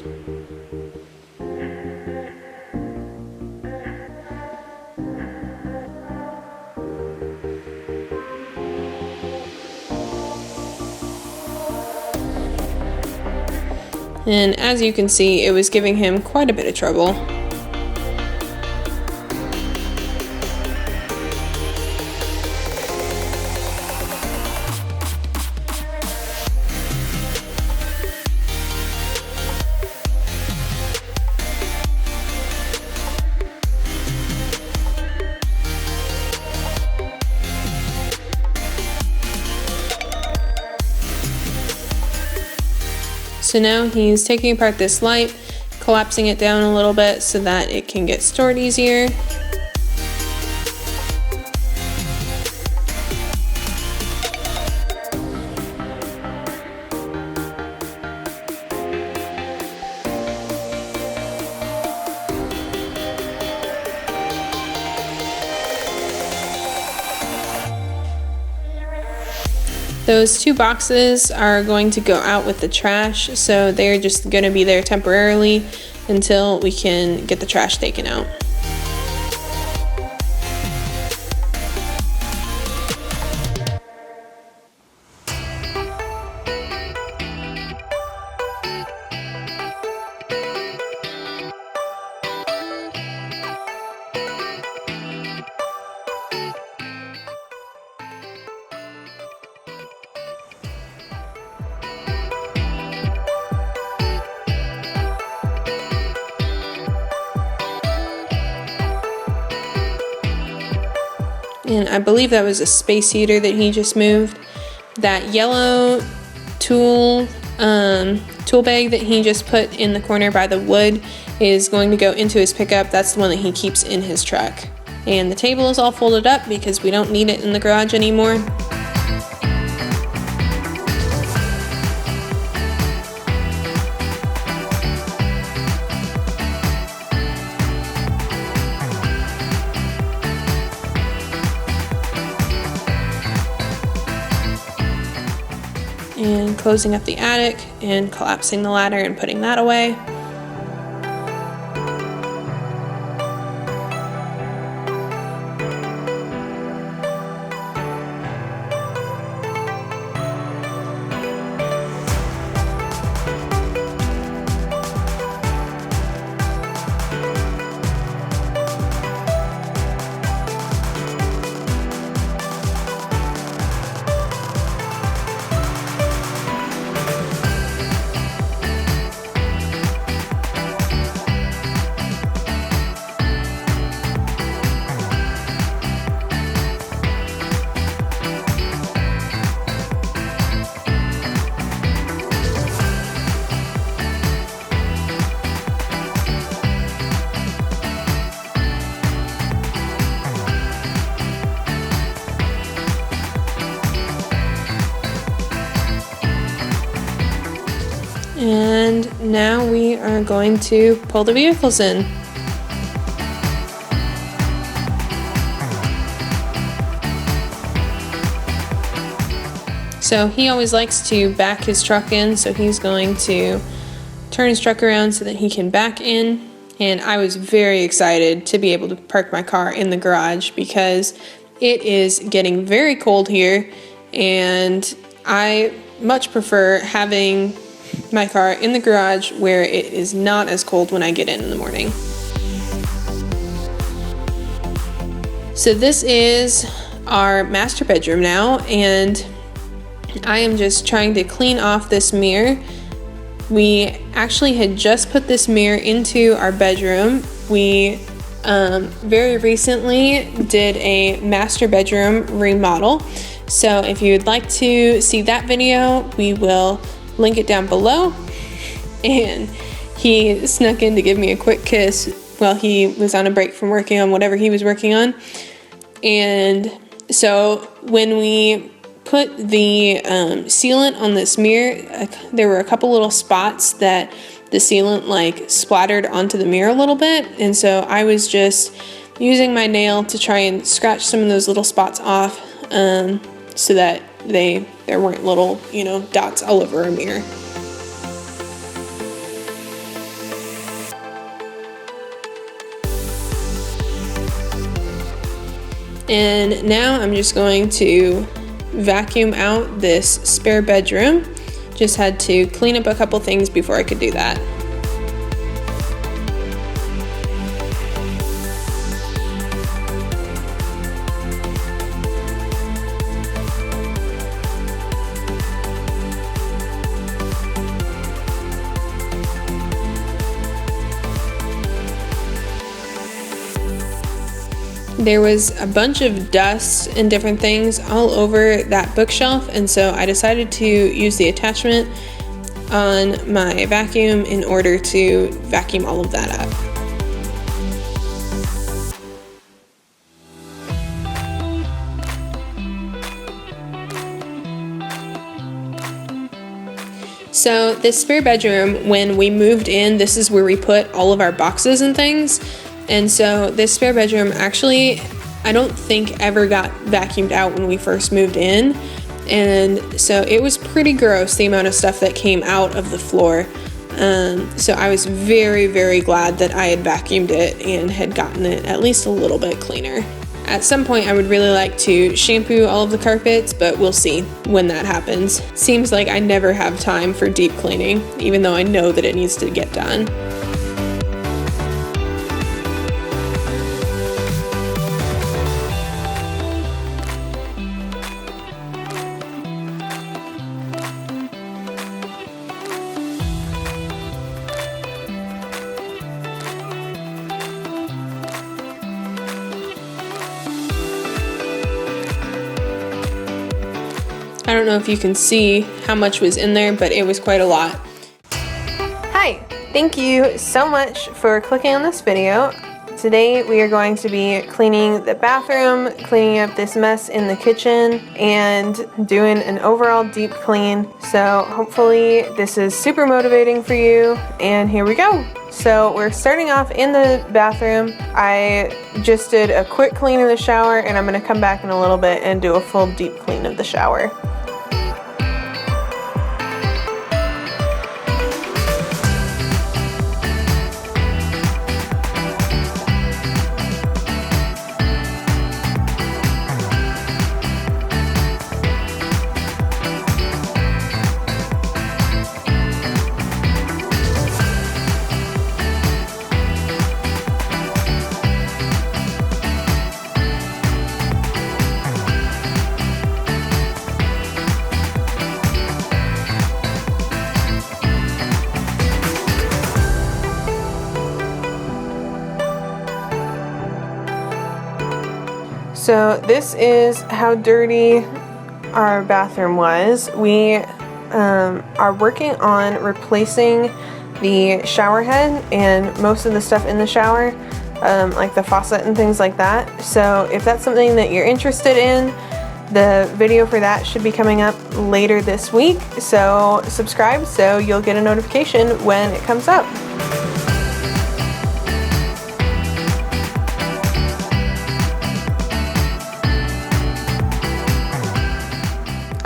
And as you can see, it was giving him quite a bit of trouble. So now he's taking apart this light, collapsing it down a little bit so that it can get stored easier. Those two boxes are going to go out with the trash, so they're just going to be there temporarily until we can get the trash taken out. And I believe that was a space heater that he just moved. That yellow tool bag that he just put in the corner by the wood is going to go into his pickup. That's the one that he keeps in his truck. And the table is all folded up because we don't need it in the garage anymore. And closing up the attic and collapsing the ladder and putting that away. And now we are going to pull the vehicles in. So he always likes to back his truck in, so he's going to turn his truck around so that he can back in. And I was very excited to be able to park my car in the garage because it is getting very cold here, and I much prefer having my car in the garage where it is not as cold when I get in the morning. So this is our master bedroom now, and I am just trying to clean off this mirror. We actually had just put this mirror into our bedroom. We very recently did a master bedroom remodel. So if you'd like to see that video, we will link it down below. And he snuck in to give me a quick kiss while he was on a break from working on whatever he was working on. And so when we put the sealant on this mirror, there were a couple little spots that the sealant like splattered onto the mirror a little bit, and so I was just using my nail to try and scratch some of those little spots off, so that there weren't little, dots all over our mirror. And now I'm just going to vacuum out this spare bedroom. Just had to clean up a couple things before I could do that. There was a bunch of dust and different things all over that bookshelf, and so I decided to use the attachment on my vacuum in order to vacuum all of that up. So this spare bedroom, when we moved in, this is where we put all of our boxes and things. And so this spare bedroom actually, I don't think ever got vacuumed out when we first moved in. And so it was pretty gross, the amount of stuff that came out of the floor. So I was very, very glad that I had vacuumed it and had gotten it at least a little bit cleaner. At some point I would really like to shampoo all of the carpets, but we'll see when that happens. Seems like I never have time for deep cleaning, even though I know that it needs to get done. I don't know if you can see how much was in there, but it was quite a lot. Hi, thank you so much for clicking on this video. Today we are going to be cleaning the bathroom, cleaning up this mess in the kitchen, and doing an overall deep clean. So hopefully this is super motivating for you, and here we go. So we're starting off in the bathroom. I just did a quick clean of the shower, and I'm going to come back in a little bit and do a full deep clean of the shower. So this is how dirty our bathroom was. We are working on replacing the shower head and most of the stuff in the shower, like the faucet and things like that. So if that's something that you're interested in, The video for that should be coming up later this week, so subscribe so you'll get a notification when it comes up.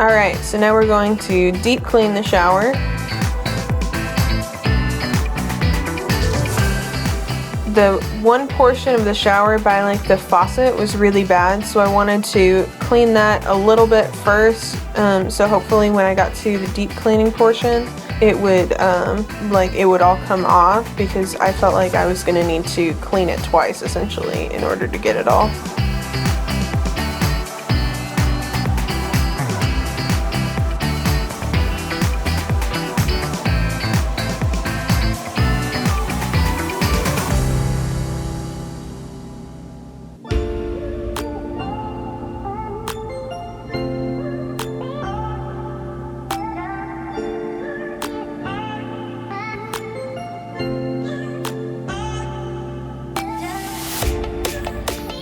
Alright, so now we're going to deep clean the shower. The one portion of the shower by like the faucet was really bad, so I wanted to clean that a little bit first, so hopefully when I got to the deep cleaning portion it would all come off, because I felt like I was going to need to clean it twice essentially in order to get it off.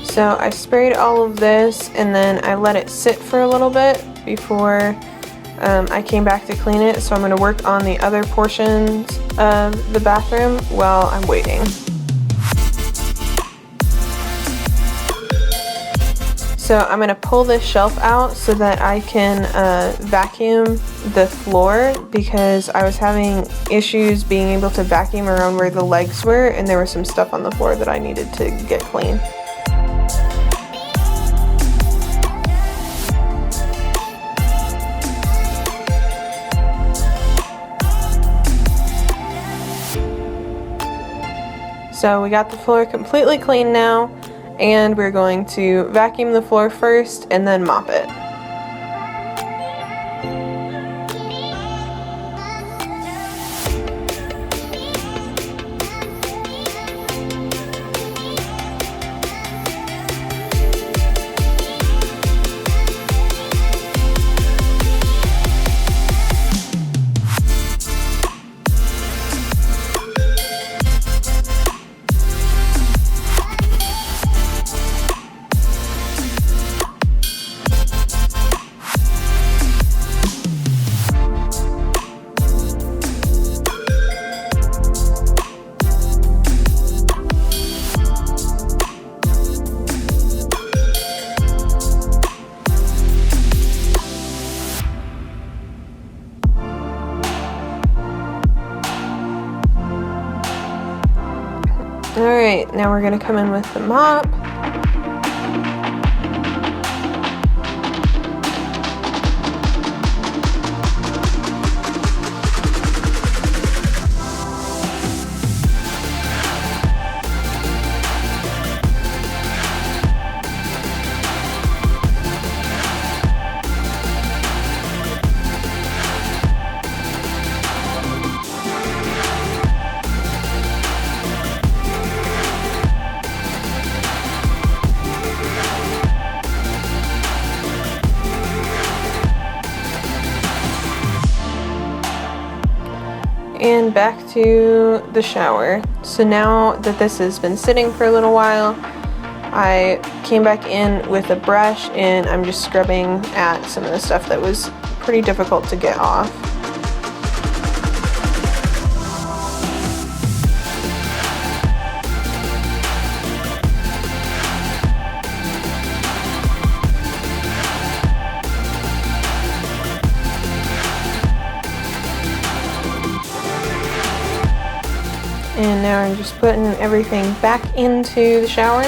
So I sprayed all of this and then I let it sit for a little bit before I came back to clean it. So I'm going to work on the other portions of the bathroom while I'm waiting. So I'm going to pull this shelf out so that I can vacuum the floor, because I was having issues being able to vacuum around where the legs were, and there was some stuff on the floor that I needed to get clean. So we got the floor completely clean now, and we're going to vacuum the floor first and then mop it. Alright, now we're going to come in with the mop. And back to the shower. So now that this has been sitting for a little while, I came back in with a brush and I'm just scrubbing at some of the stuff that was pretty difficult to get off. And now I'm just putting everything back into the shower.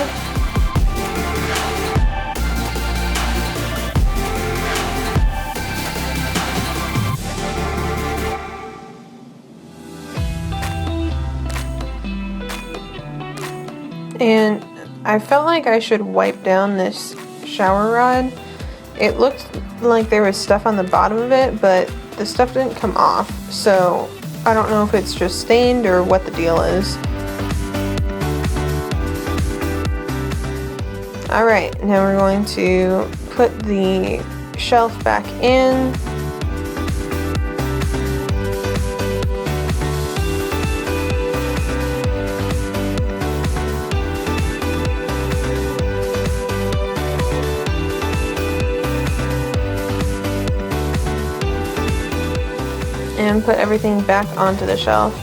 And I felt like I should wipe down this shower rod. It looked like there was stuff on the bottom of it, but the stuff didn't come off. So I don't know if it's just stained or what the deal is. Alright, now we're going to put the shelf back in. and put everything back onto the shelf.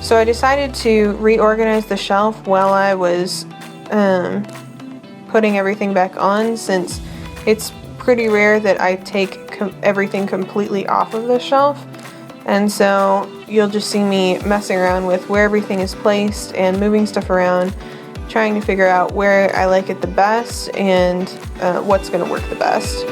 So I decided to reorganize the shelf while I was putting everything back on, since it's pretty rare that I take everything completely off of the shelf. And so you'll just see me messing around with where everything is placed and moving stuff around, trying to figure out where I like it the best and what's going to work the best.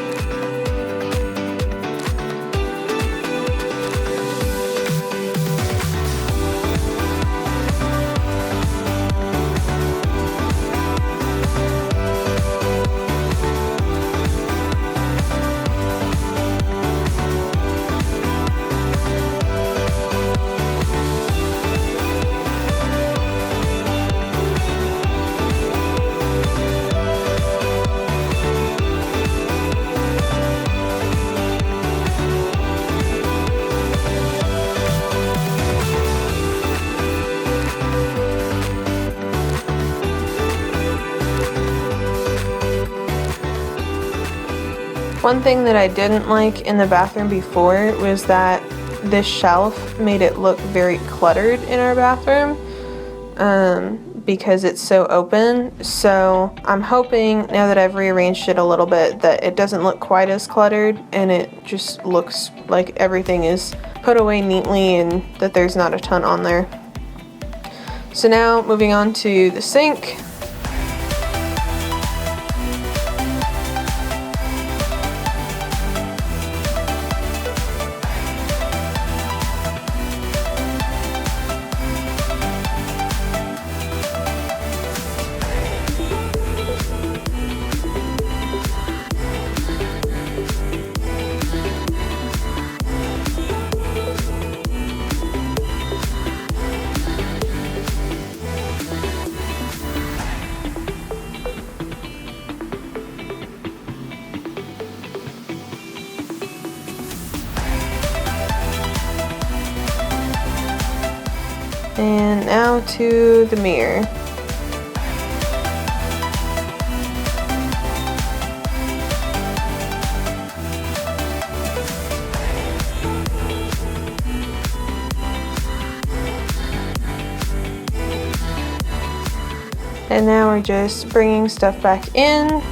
One thing that I didn't like in the bathroom before was that this shelf made it look very cluttered in our bathroom because it's so open. So I'm hoping, now that I've rearranged it a little bit, that it doesn't look quite as cluttered and it just looks like everything is put away neatly and that there's not a ton on there. So now moving on to the sink. And now to the mirror. And now we're just bringing stuff back in.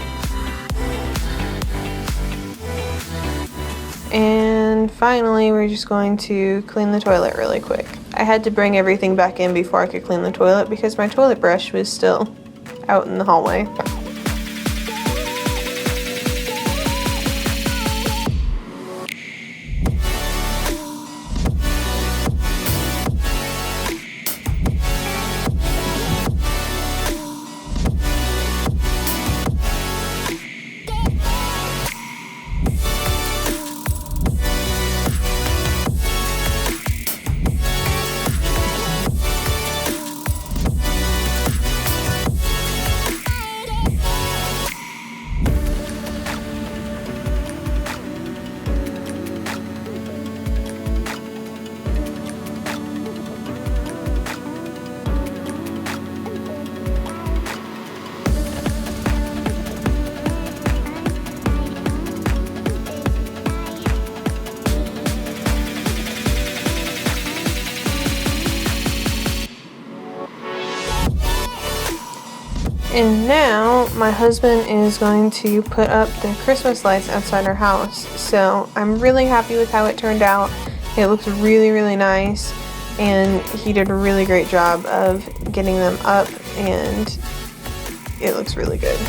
And finally, we're just going to clean the toilet really quick. I had to bring everything back in before I could clean the toilet because my toilet brush was still out in the hallway. And now my husband is going to put up the Christmas lights outside our house. So I'm really happy with how it turned out. It looks really, really nice. And he did a really great job of getting them up, and it looks really good.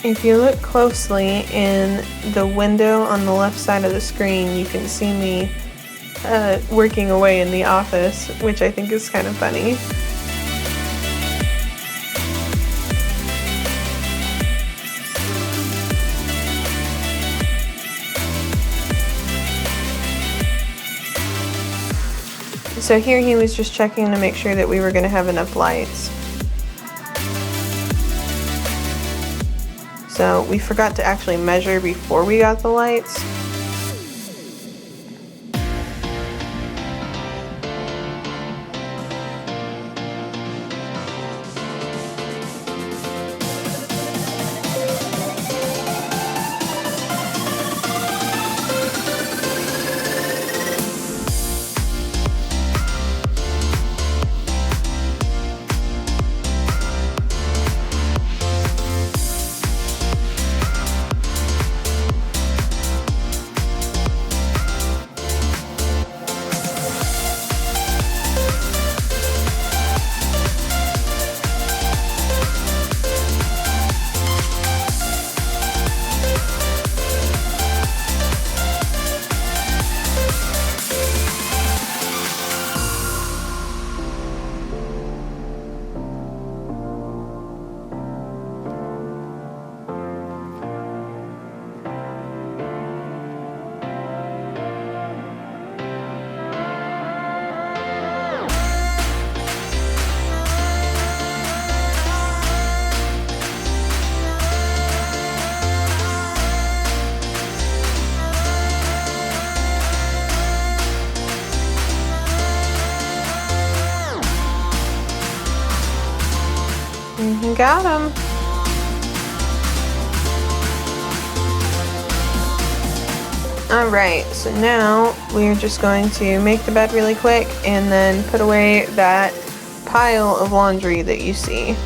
If you look closely in the window on the left side of the screen, you can see me working away in the office, which I think is kind of funny. So here he was just checking to make sure that we were going to have enough lights. So we forgot to actually measure before we got the lights. Got him. Alright, so now we're just going to make the bed really quick and then put away that pile of laundry that you see.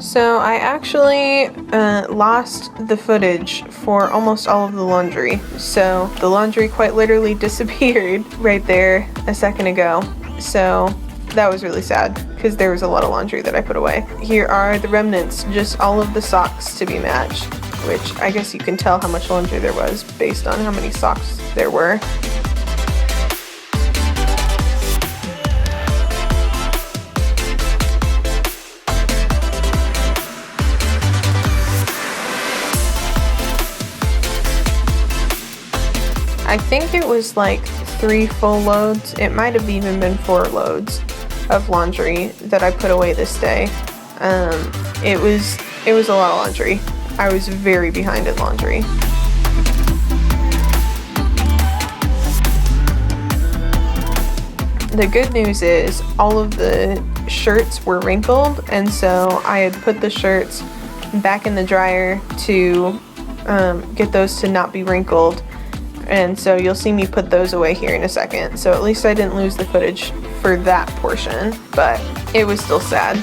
So I actually lost the footage for almost all of the laundry. So the laundry quite literally disappeared right there a second ago. So that was really sad because there was a lot of laundry that I put away. Here are the remnants, just all of the socks to be matched, which I guess you can tell how much laundry there was based on how many socks there were. I think it was like 3 full loads. It might have even been 4 loads of laundry that I put away this day. It was a lot of laundry. I was very behind in laundry. The good news is all of the shirts were wrinkled, and so I had put the shirts back in the dryer to get those to not be wrinkled. And so you'll see me put those away here in a second. So at least I didn't lose the footage for that portion, but it was still sad.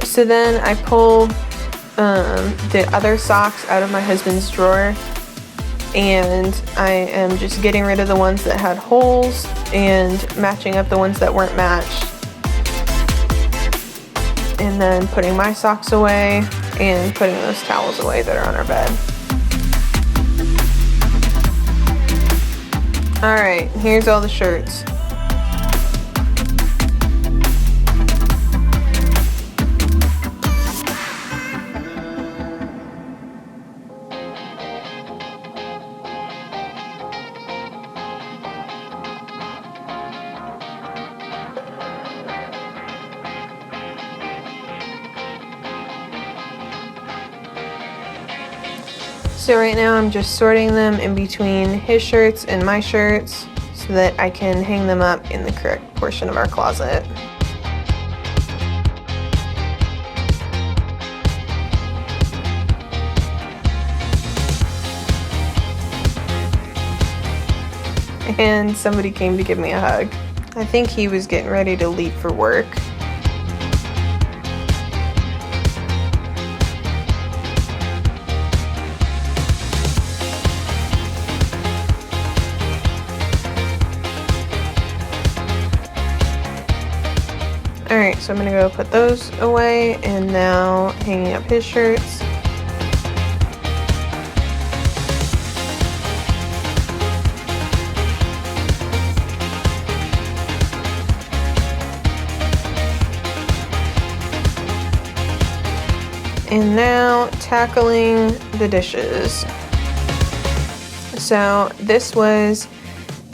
So then I pulled the other socks out of my husband's drawer, and I am just getting rid of the ones that had holes and matching up the ones that weren't matched. And then putting my socks away and putting those towels away that are on our bed. Alright, here's all the shirts. So right now I'm just sorting them in between his shirts and my shirts so that I can hang them up in the correct portion of our closet. And somebody came to give me a hug. I think he was getting ready to leave for work. Alright, so I'm gonna go put those away, and now hanging up his shirts. And now tackling the dishes. So this was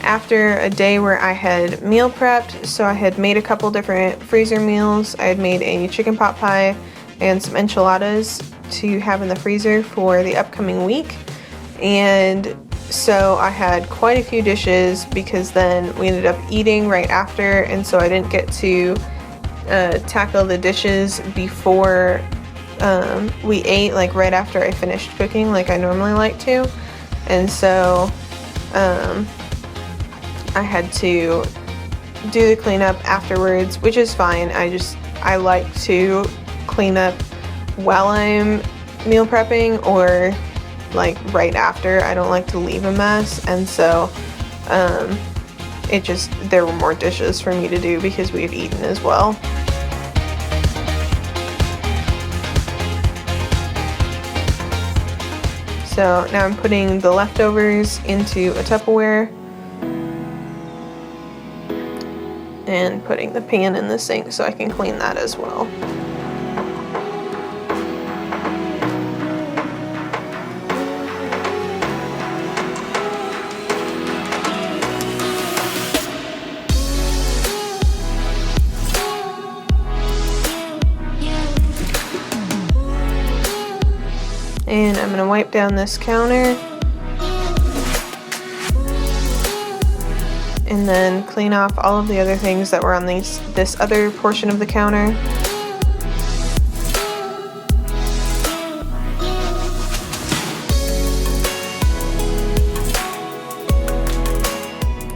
after a day where I had meal prepped. So I had made a couple different freezer meals. I had made a chicken pot pie and some enchiladas to have in the freezer for the upcoming week. And so I had quite a few dishes because then we ended up eating right after, and so I didn't get to tackle the dishes before we ate, like right after I finished cooking like I normally like to. And so I had to do the cleanup afterwards, which is fine. I like to clean up while I'm meal prepping or like right after. I don't like to leave a mess, and so there were more dishes for me to do because we had eaten as well. So now I'm putting the leftovers into a Tupperware and putting the pan in the sink so I can clean that as well. And I'm going to wipe down this counter and then clean off all of the other things that were on this other portion of the counter.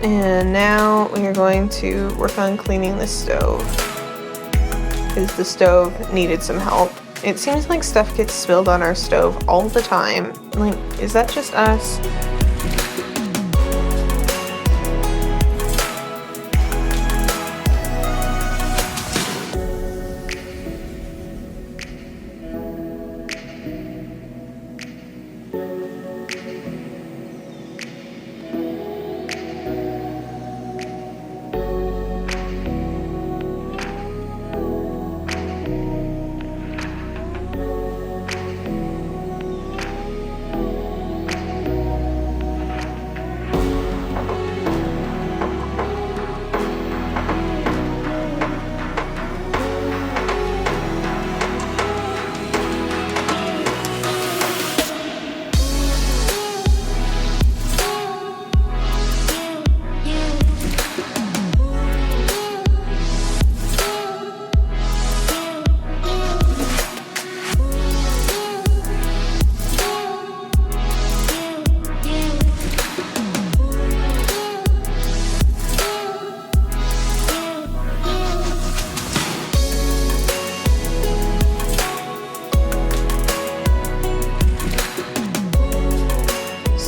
And now we are going to work on cleaning the stove because the stove needed some help. It seems like stuff gets spilled on our stove all the time. Like, is that just us?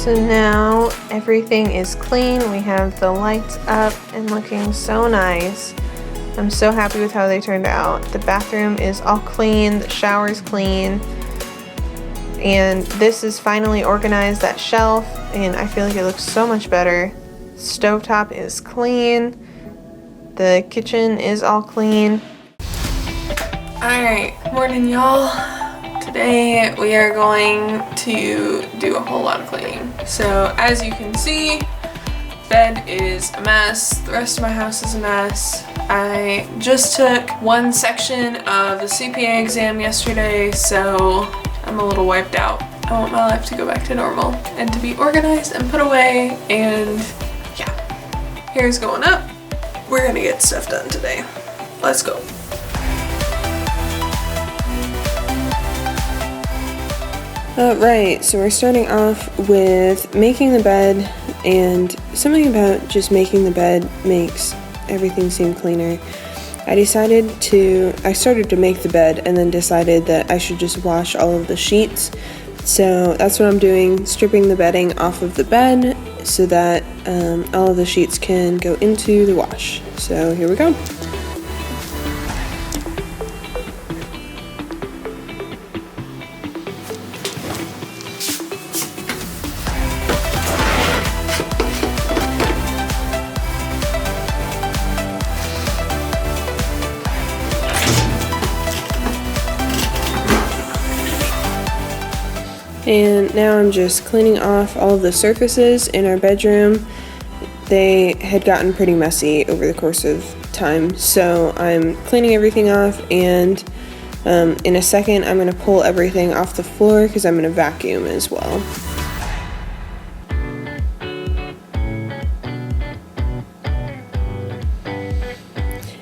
So now everything is clean. We have the lights up and looking so nice. I'm so happy with how they turned out. The bathroom is all clean, the shower's clean, and this is finally organized, that shelf, and I feel like it looks so much better. Stovetop is clean. The kitchen is all clean. Alright, morning y'all. Today we are going to do a whole lot of cleaning. So as you can see, bed is a mess, the rest of my house is a mess. I just took one section of the CPA exam yesterday, so I'm a little wiped out. I want my life to go back to normal and to be organized and put away, and yeah. Hair's going up. We're gonna get stuff done today. Let's go. Right, so we're starting off with making the bed, and something about just making the bed makes everything seem cleaner. I started to make the bed and then decided that I should just wash all of the sheets. So that's what I'm doing, stripping the bedding off of the bed so that all of the sheets can go into the wash. So here we go. And now I'm just cleaning off all of the surfaces in our bedroom. They had gotten pretty messy over the course of time, so I'm cleaning everything off, and in a second I'm going to pull everything off the floor because I'm going to vacuum as well.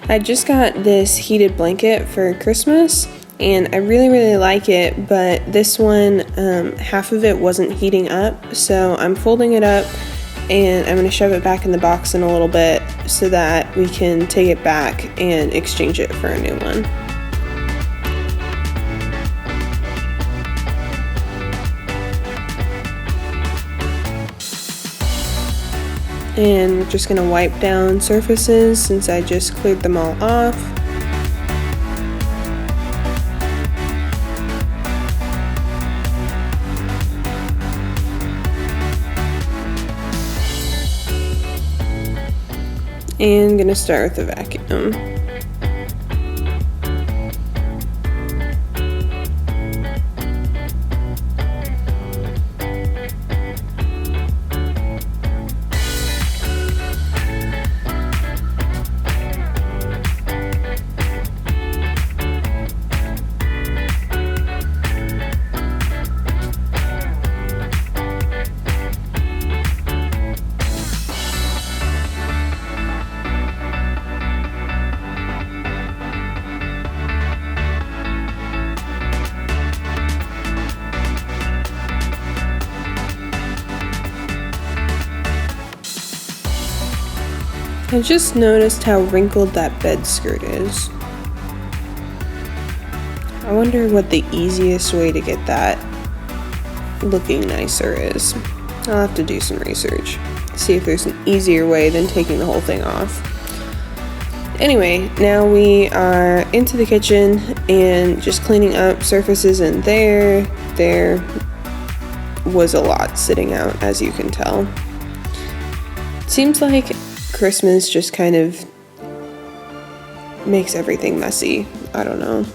I just got this heated blanket for Christmas, and I really like it, but this one, half of it wasn't heating up, so I'm folding it up and I'm going to shove it back in the box in a little bit so that we can take it back and exchange it for a new one. And we're just going to wipe down surfaces since I just cleared them all off. And I'm gonna start with the vacuum. I just noticed how wrinkled that bed skirt is. I wonder what the easiest way to get that looking nicer is. I'll have to do some research, see if there's an easier way than taking the whole thing off. Anyway, now we are into the kitchen and just cleaning up surfaces in there. There was a lot sitting out, as you can tell. Seems like Christmas just kind of makes everything messy. I don't know.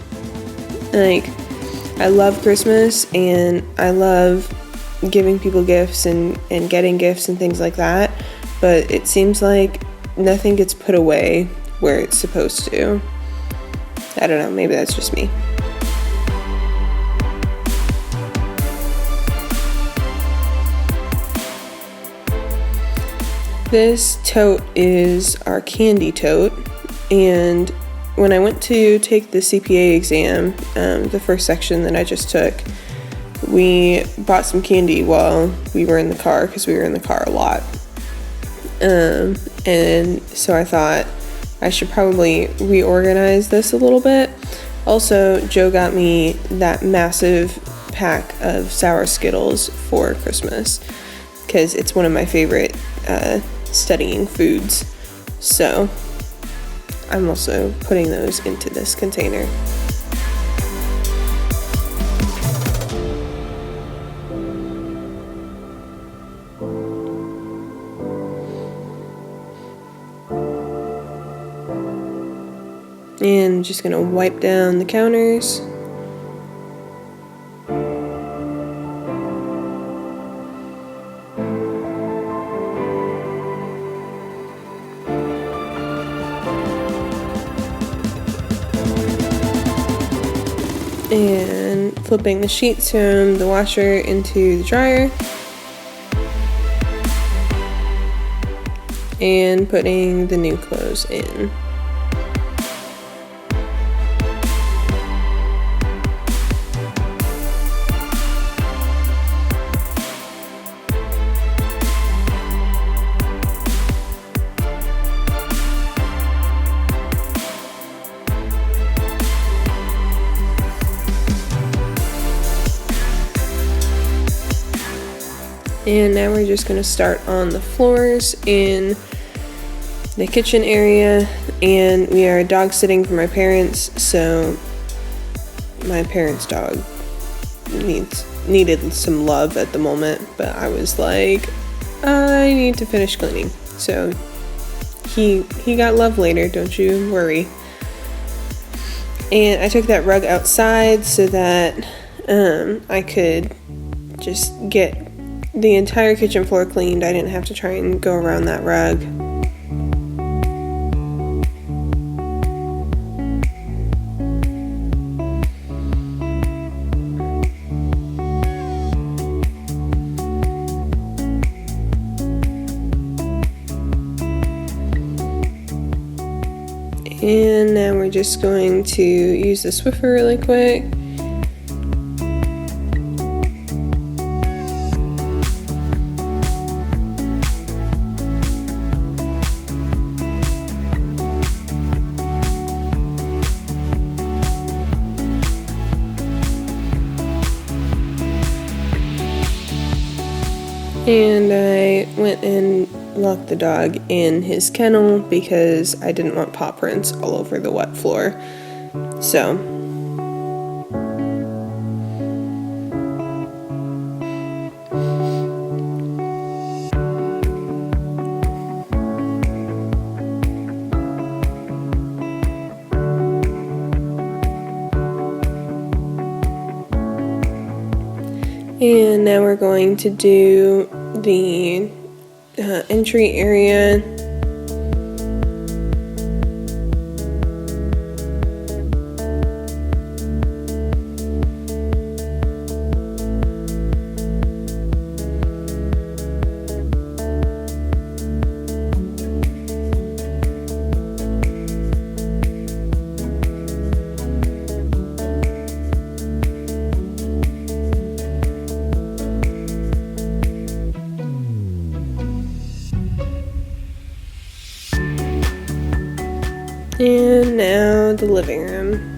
Like, I love Christmas and I love giving people gifts and getting gifts and things like that, but it seems like nothing gets put away where it's supposed to. I don't know, maybe that's just me. This tote is our candy tote, and when I went to take the CPA exam, the first section that I just took, we bought some candy while we were in the car because we were in the car a lot. And so I thought I should probably reorganize this a little bit. Also, Joe got me that massive pack of sour Skittles for Christmas because it's one of my favorite studying foods. So I'm also putting those into this container. And I'm just gonna wipe down the counters. And flipping the sheets from the washer into the dryer and putting the new clothes in. And now we're just going to start on the floors in the kitchen area, and we are dog sitting for my parents, so my parents' dog needed some love at the moment, but I was like, I need to finish cleaning. So he got love later, don't you worry. And I took that rug outside so that I could just get the entire kitchen floor cleaned. I didn't have to try and go around that rug. And now we're just going to use the Swiffer really quick. And I went and locked the dog in his kennel because I didn't want paw prints all over the wet floor. So and now we're going to do the entry area. And now the living room.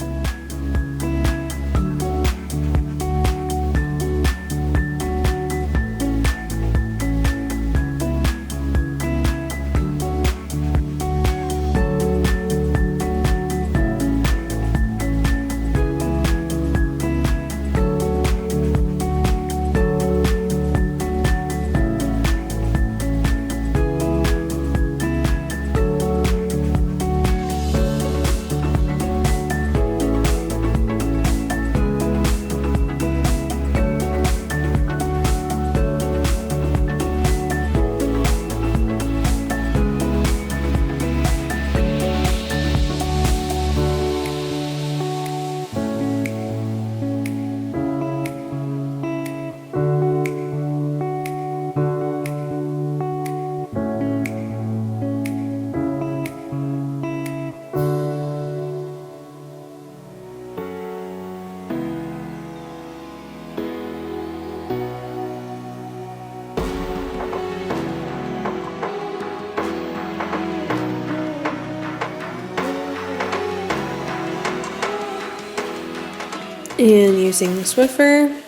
And using the Swiffer.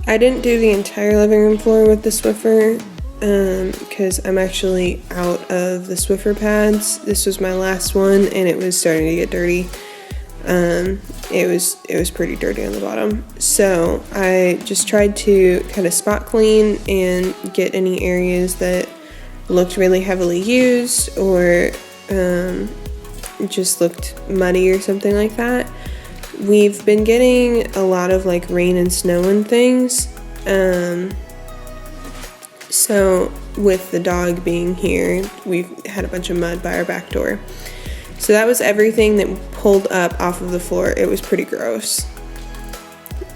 I didn't do the entire living room floor with the Swiffer because I'm actually out of the Swiffer pads. This was my last one and it was starting to get dirty. It was pretty dirty on the bottom. So I just tried to kind of spot clean and get any areas that looked really heavily used or just looked muddy or something like that. We've been getting a lot of like rain and snow and things. So with the dog being here, we've had a bunch of mud by our back door. So that was everything that pulled up off of the floor. It was pretty gross.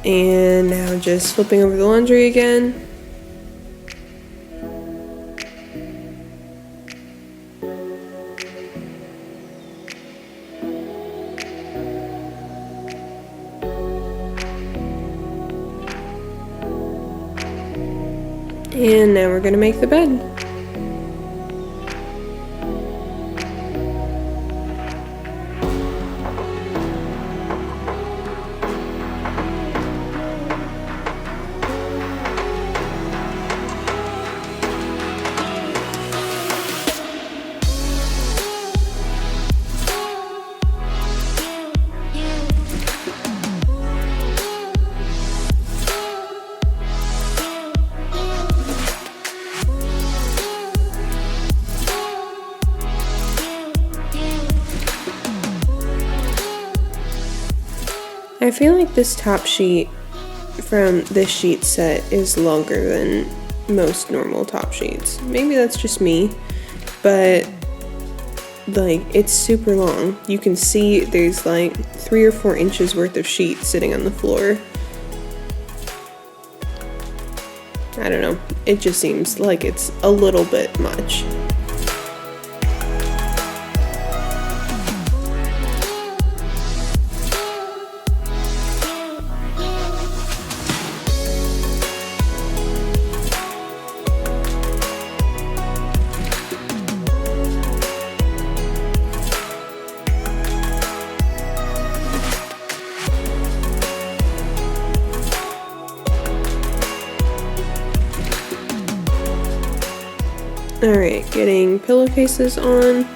And now just flipping over the laundry again. And now we're gonna make the bed. I feel like this top sheet from this sheet set is longer than most normal top sheets. Maybe that's just me, but like it's super long. You can see there's like 3 or 4 inches worth of sheet sitting on the floor. I don't know, it just seems like it's a little bit much. Alright, getting pillowcases on.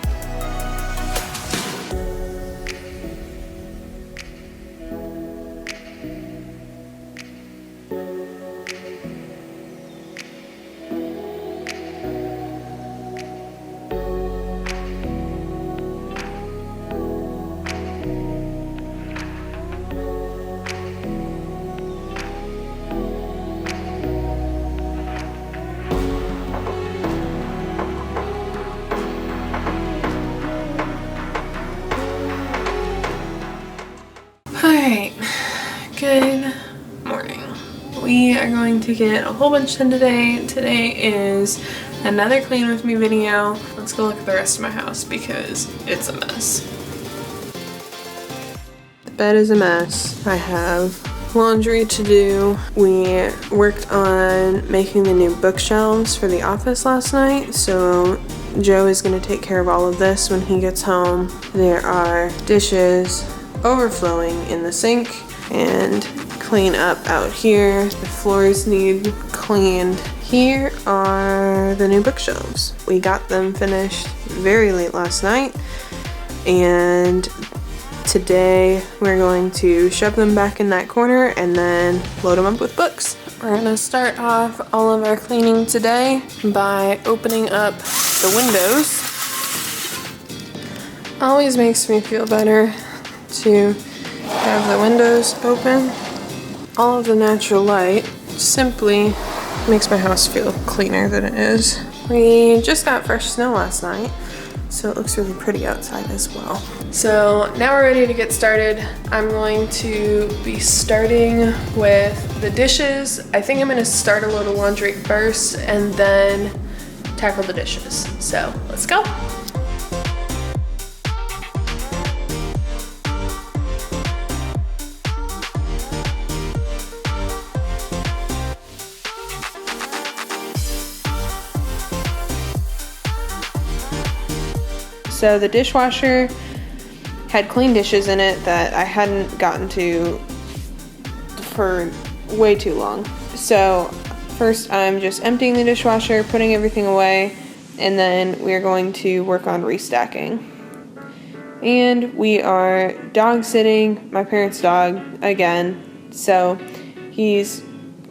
Alright, good morning. We are going to get a whole bunch done today. Today is another clean with me video. Let's go look at the rest of my house because it's a mess. The bed is a mess. I have laundry to do. We worked on making the new bookshelves for the office last night, so Joe is going to take care of all of this when he gets home. There are dishes overflowing in the sink and clean up out here. The floors need cleaned. Here are the new bookshelves. We got them finished very late last night, and today we're going to shove them back in that corner and then load them up with books. We're gonna start off all of our cleaning today by opening up the windows. Always makes me feel better to have the windows open. All of the natural light simply makes my house feel cleaner than it is. We just got fresh snow last night, so it looks really pretty outside as well. So now we're ready to get started. I'm going to be starting with the dishes. I think I'm gonna start a load of laundry first and then tackle the dishes. So let's go. So the dishwasher had clean dishes in it that I hadn't gotten to for way too long. So first I'm just emptying the dishwasher, putting everything away, and then we're going to work on restacking. And we are dog sitting my parents' dog again. So he's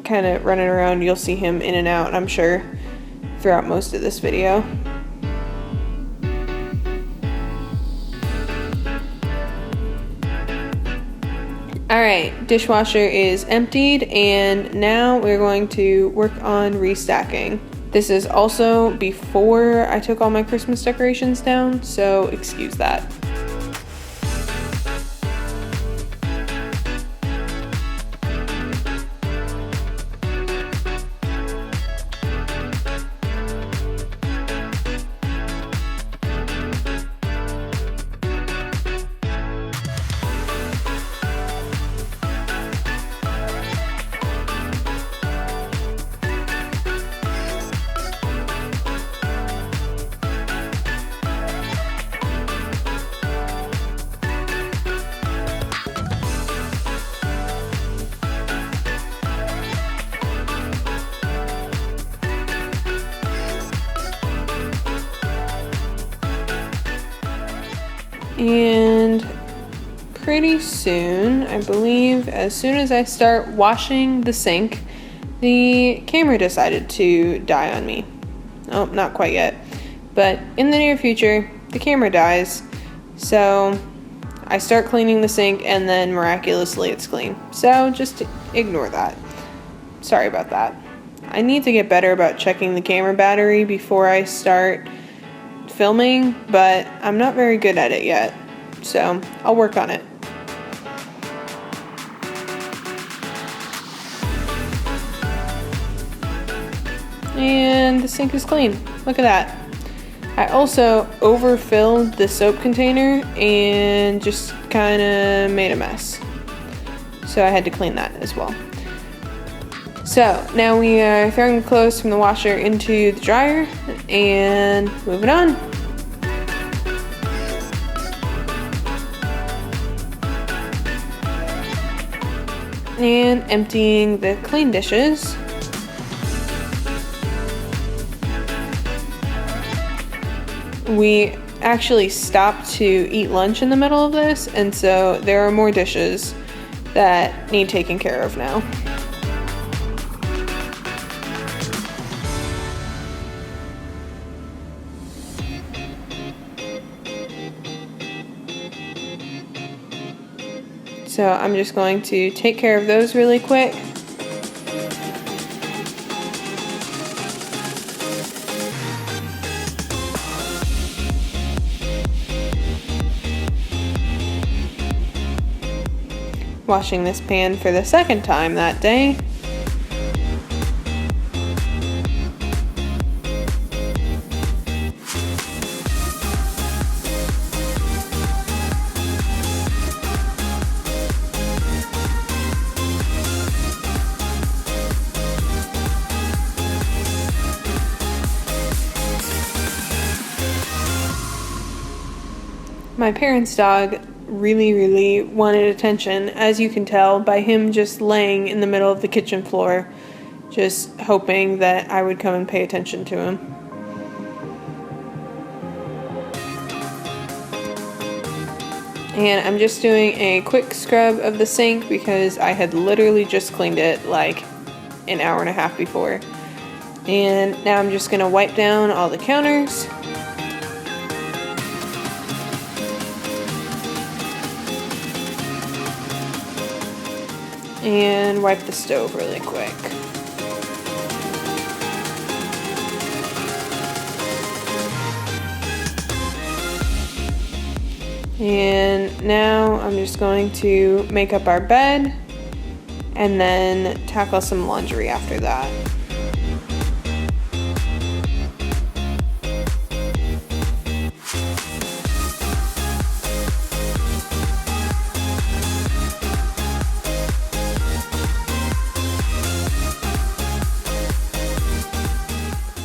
kind of running around. You'll see him in and out, I'm sure, throughout most of this video. Alright, dishwasher is emptied, and now we're going to work on restacking. This is also before I took all my Christmas decorations down, so excuse that. And pretty soon, I believe, as soon as I start washing the sink, the camera decided to die on me. Oh, not quite yet. But in the near future, the camera dies. So I start cleaning the sink and then miraculously it's clean. So just ignore that. Sorry about that. I need to get better about checking the camera battery before I start filming, but I'm not very good at it yet. So I'll work on it. And the sink is clean. Look at that. I also overfilled the soap container and just kind of made a mess. So I had to clean that as well. So now we are throwing the clothes from the washer into the dryer and moving on. And emptying the clean dishes. We actually stopped to eat lunch in the middle of this, and so there are more dishes that need taken care of now. So I'm just going to take care of those really quick. Washing this pan for the second time that day. My parents' dog really wanted attention, as you can tell by him just laying in the middle of the kitchen floor, just hoping that I would come and pay attention to him. And I'm just doing a quick scrub of the sink because I had literally just cleaned it like an hour and a half before. And now I'm just gonna wipe down all the counters. And wipe the stove really quick. And now I'm just going to make up our bed and then tackle some laundry after that.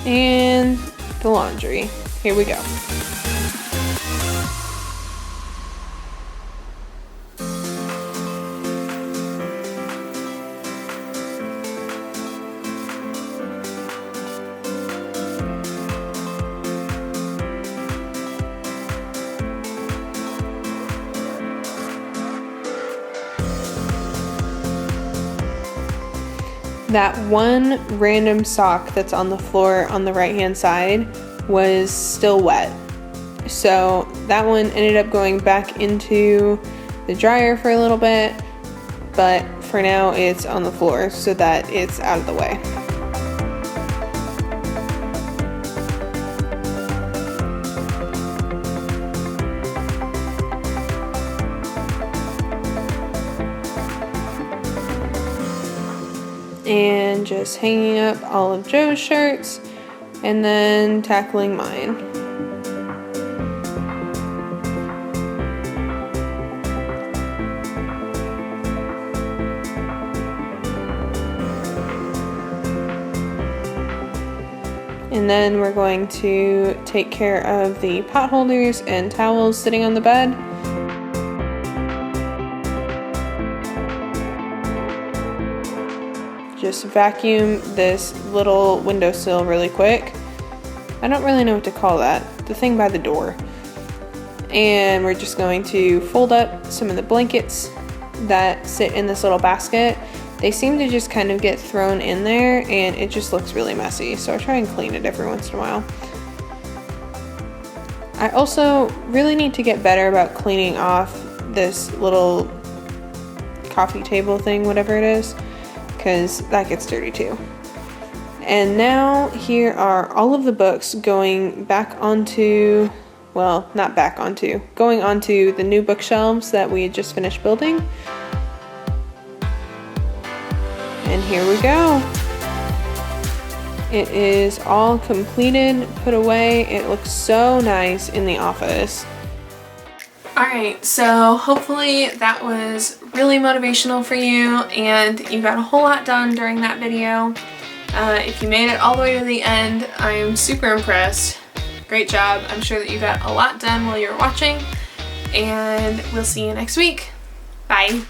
And the laundry. Here we go. That one random sock that's on the floor on the right hand side was still wet. So that one ended up going back into the dryer for a little bit, but for now it's on the floor so that it's out of the way. And just hanging up all of Joe's shirts and then tackling mine. And then we're going to take care of the pot holders and towels sitting on the bed. Just vacuum this little windowsill really quick. I don't really know what to call that. The thing by the door. and we're just going to fold up some of the blankets that sit in this little basket. They seem to just kind of get thrown in there and it just looks really messy, so I try and clean it every once in a while. I also really need to get better about cleaning off this little coffee table thing, whatever it is, because that gets dirty too. And now here are all of the books going back onto, well, not back onto, going onto the new bookshelves that we had just finished building. And here we go. It is all completed, put away. It looks so nice in the office. Alright, so hopefully that was really motivational for you and you got a whole lot done during that video. If you made it all the way to the end, I am super impressed. Great job. I'm sure that you got a lot done while you were watching, and we'll see you next week. Bye.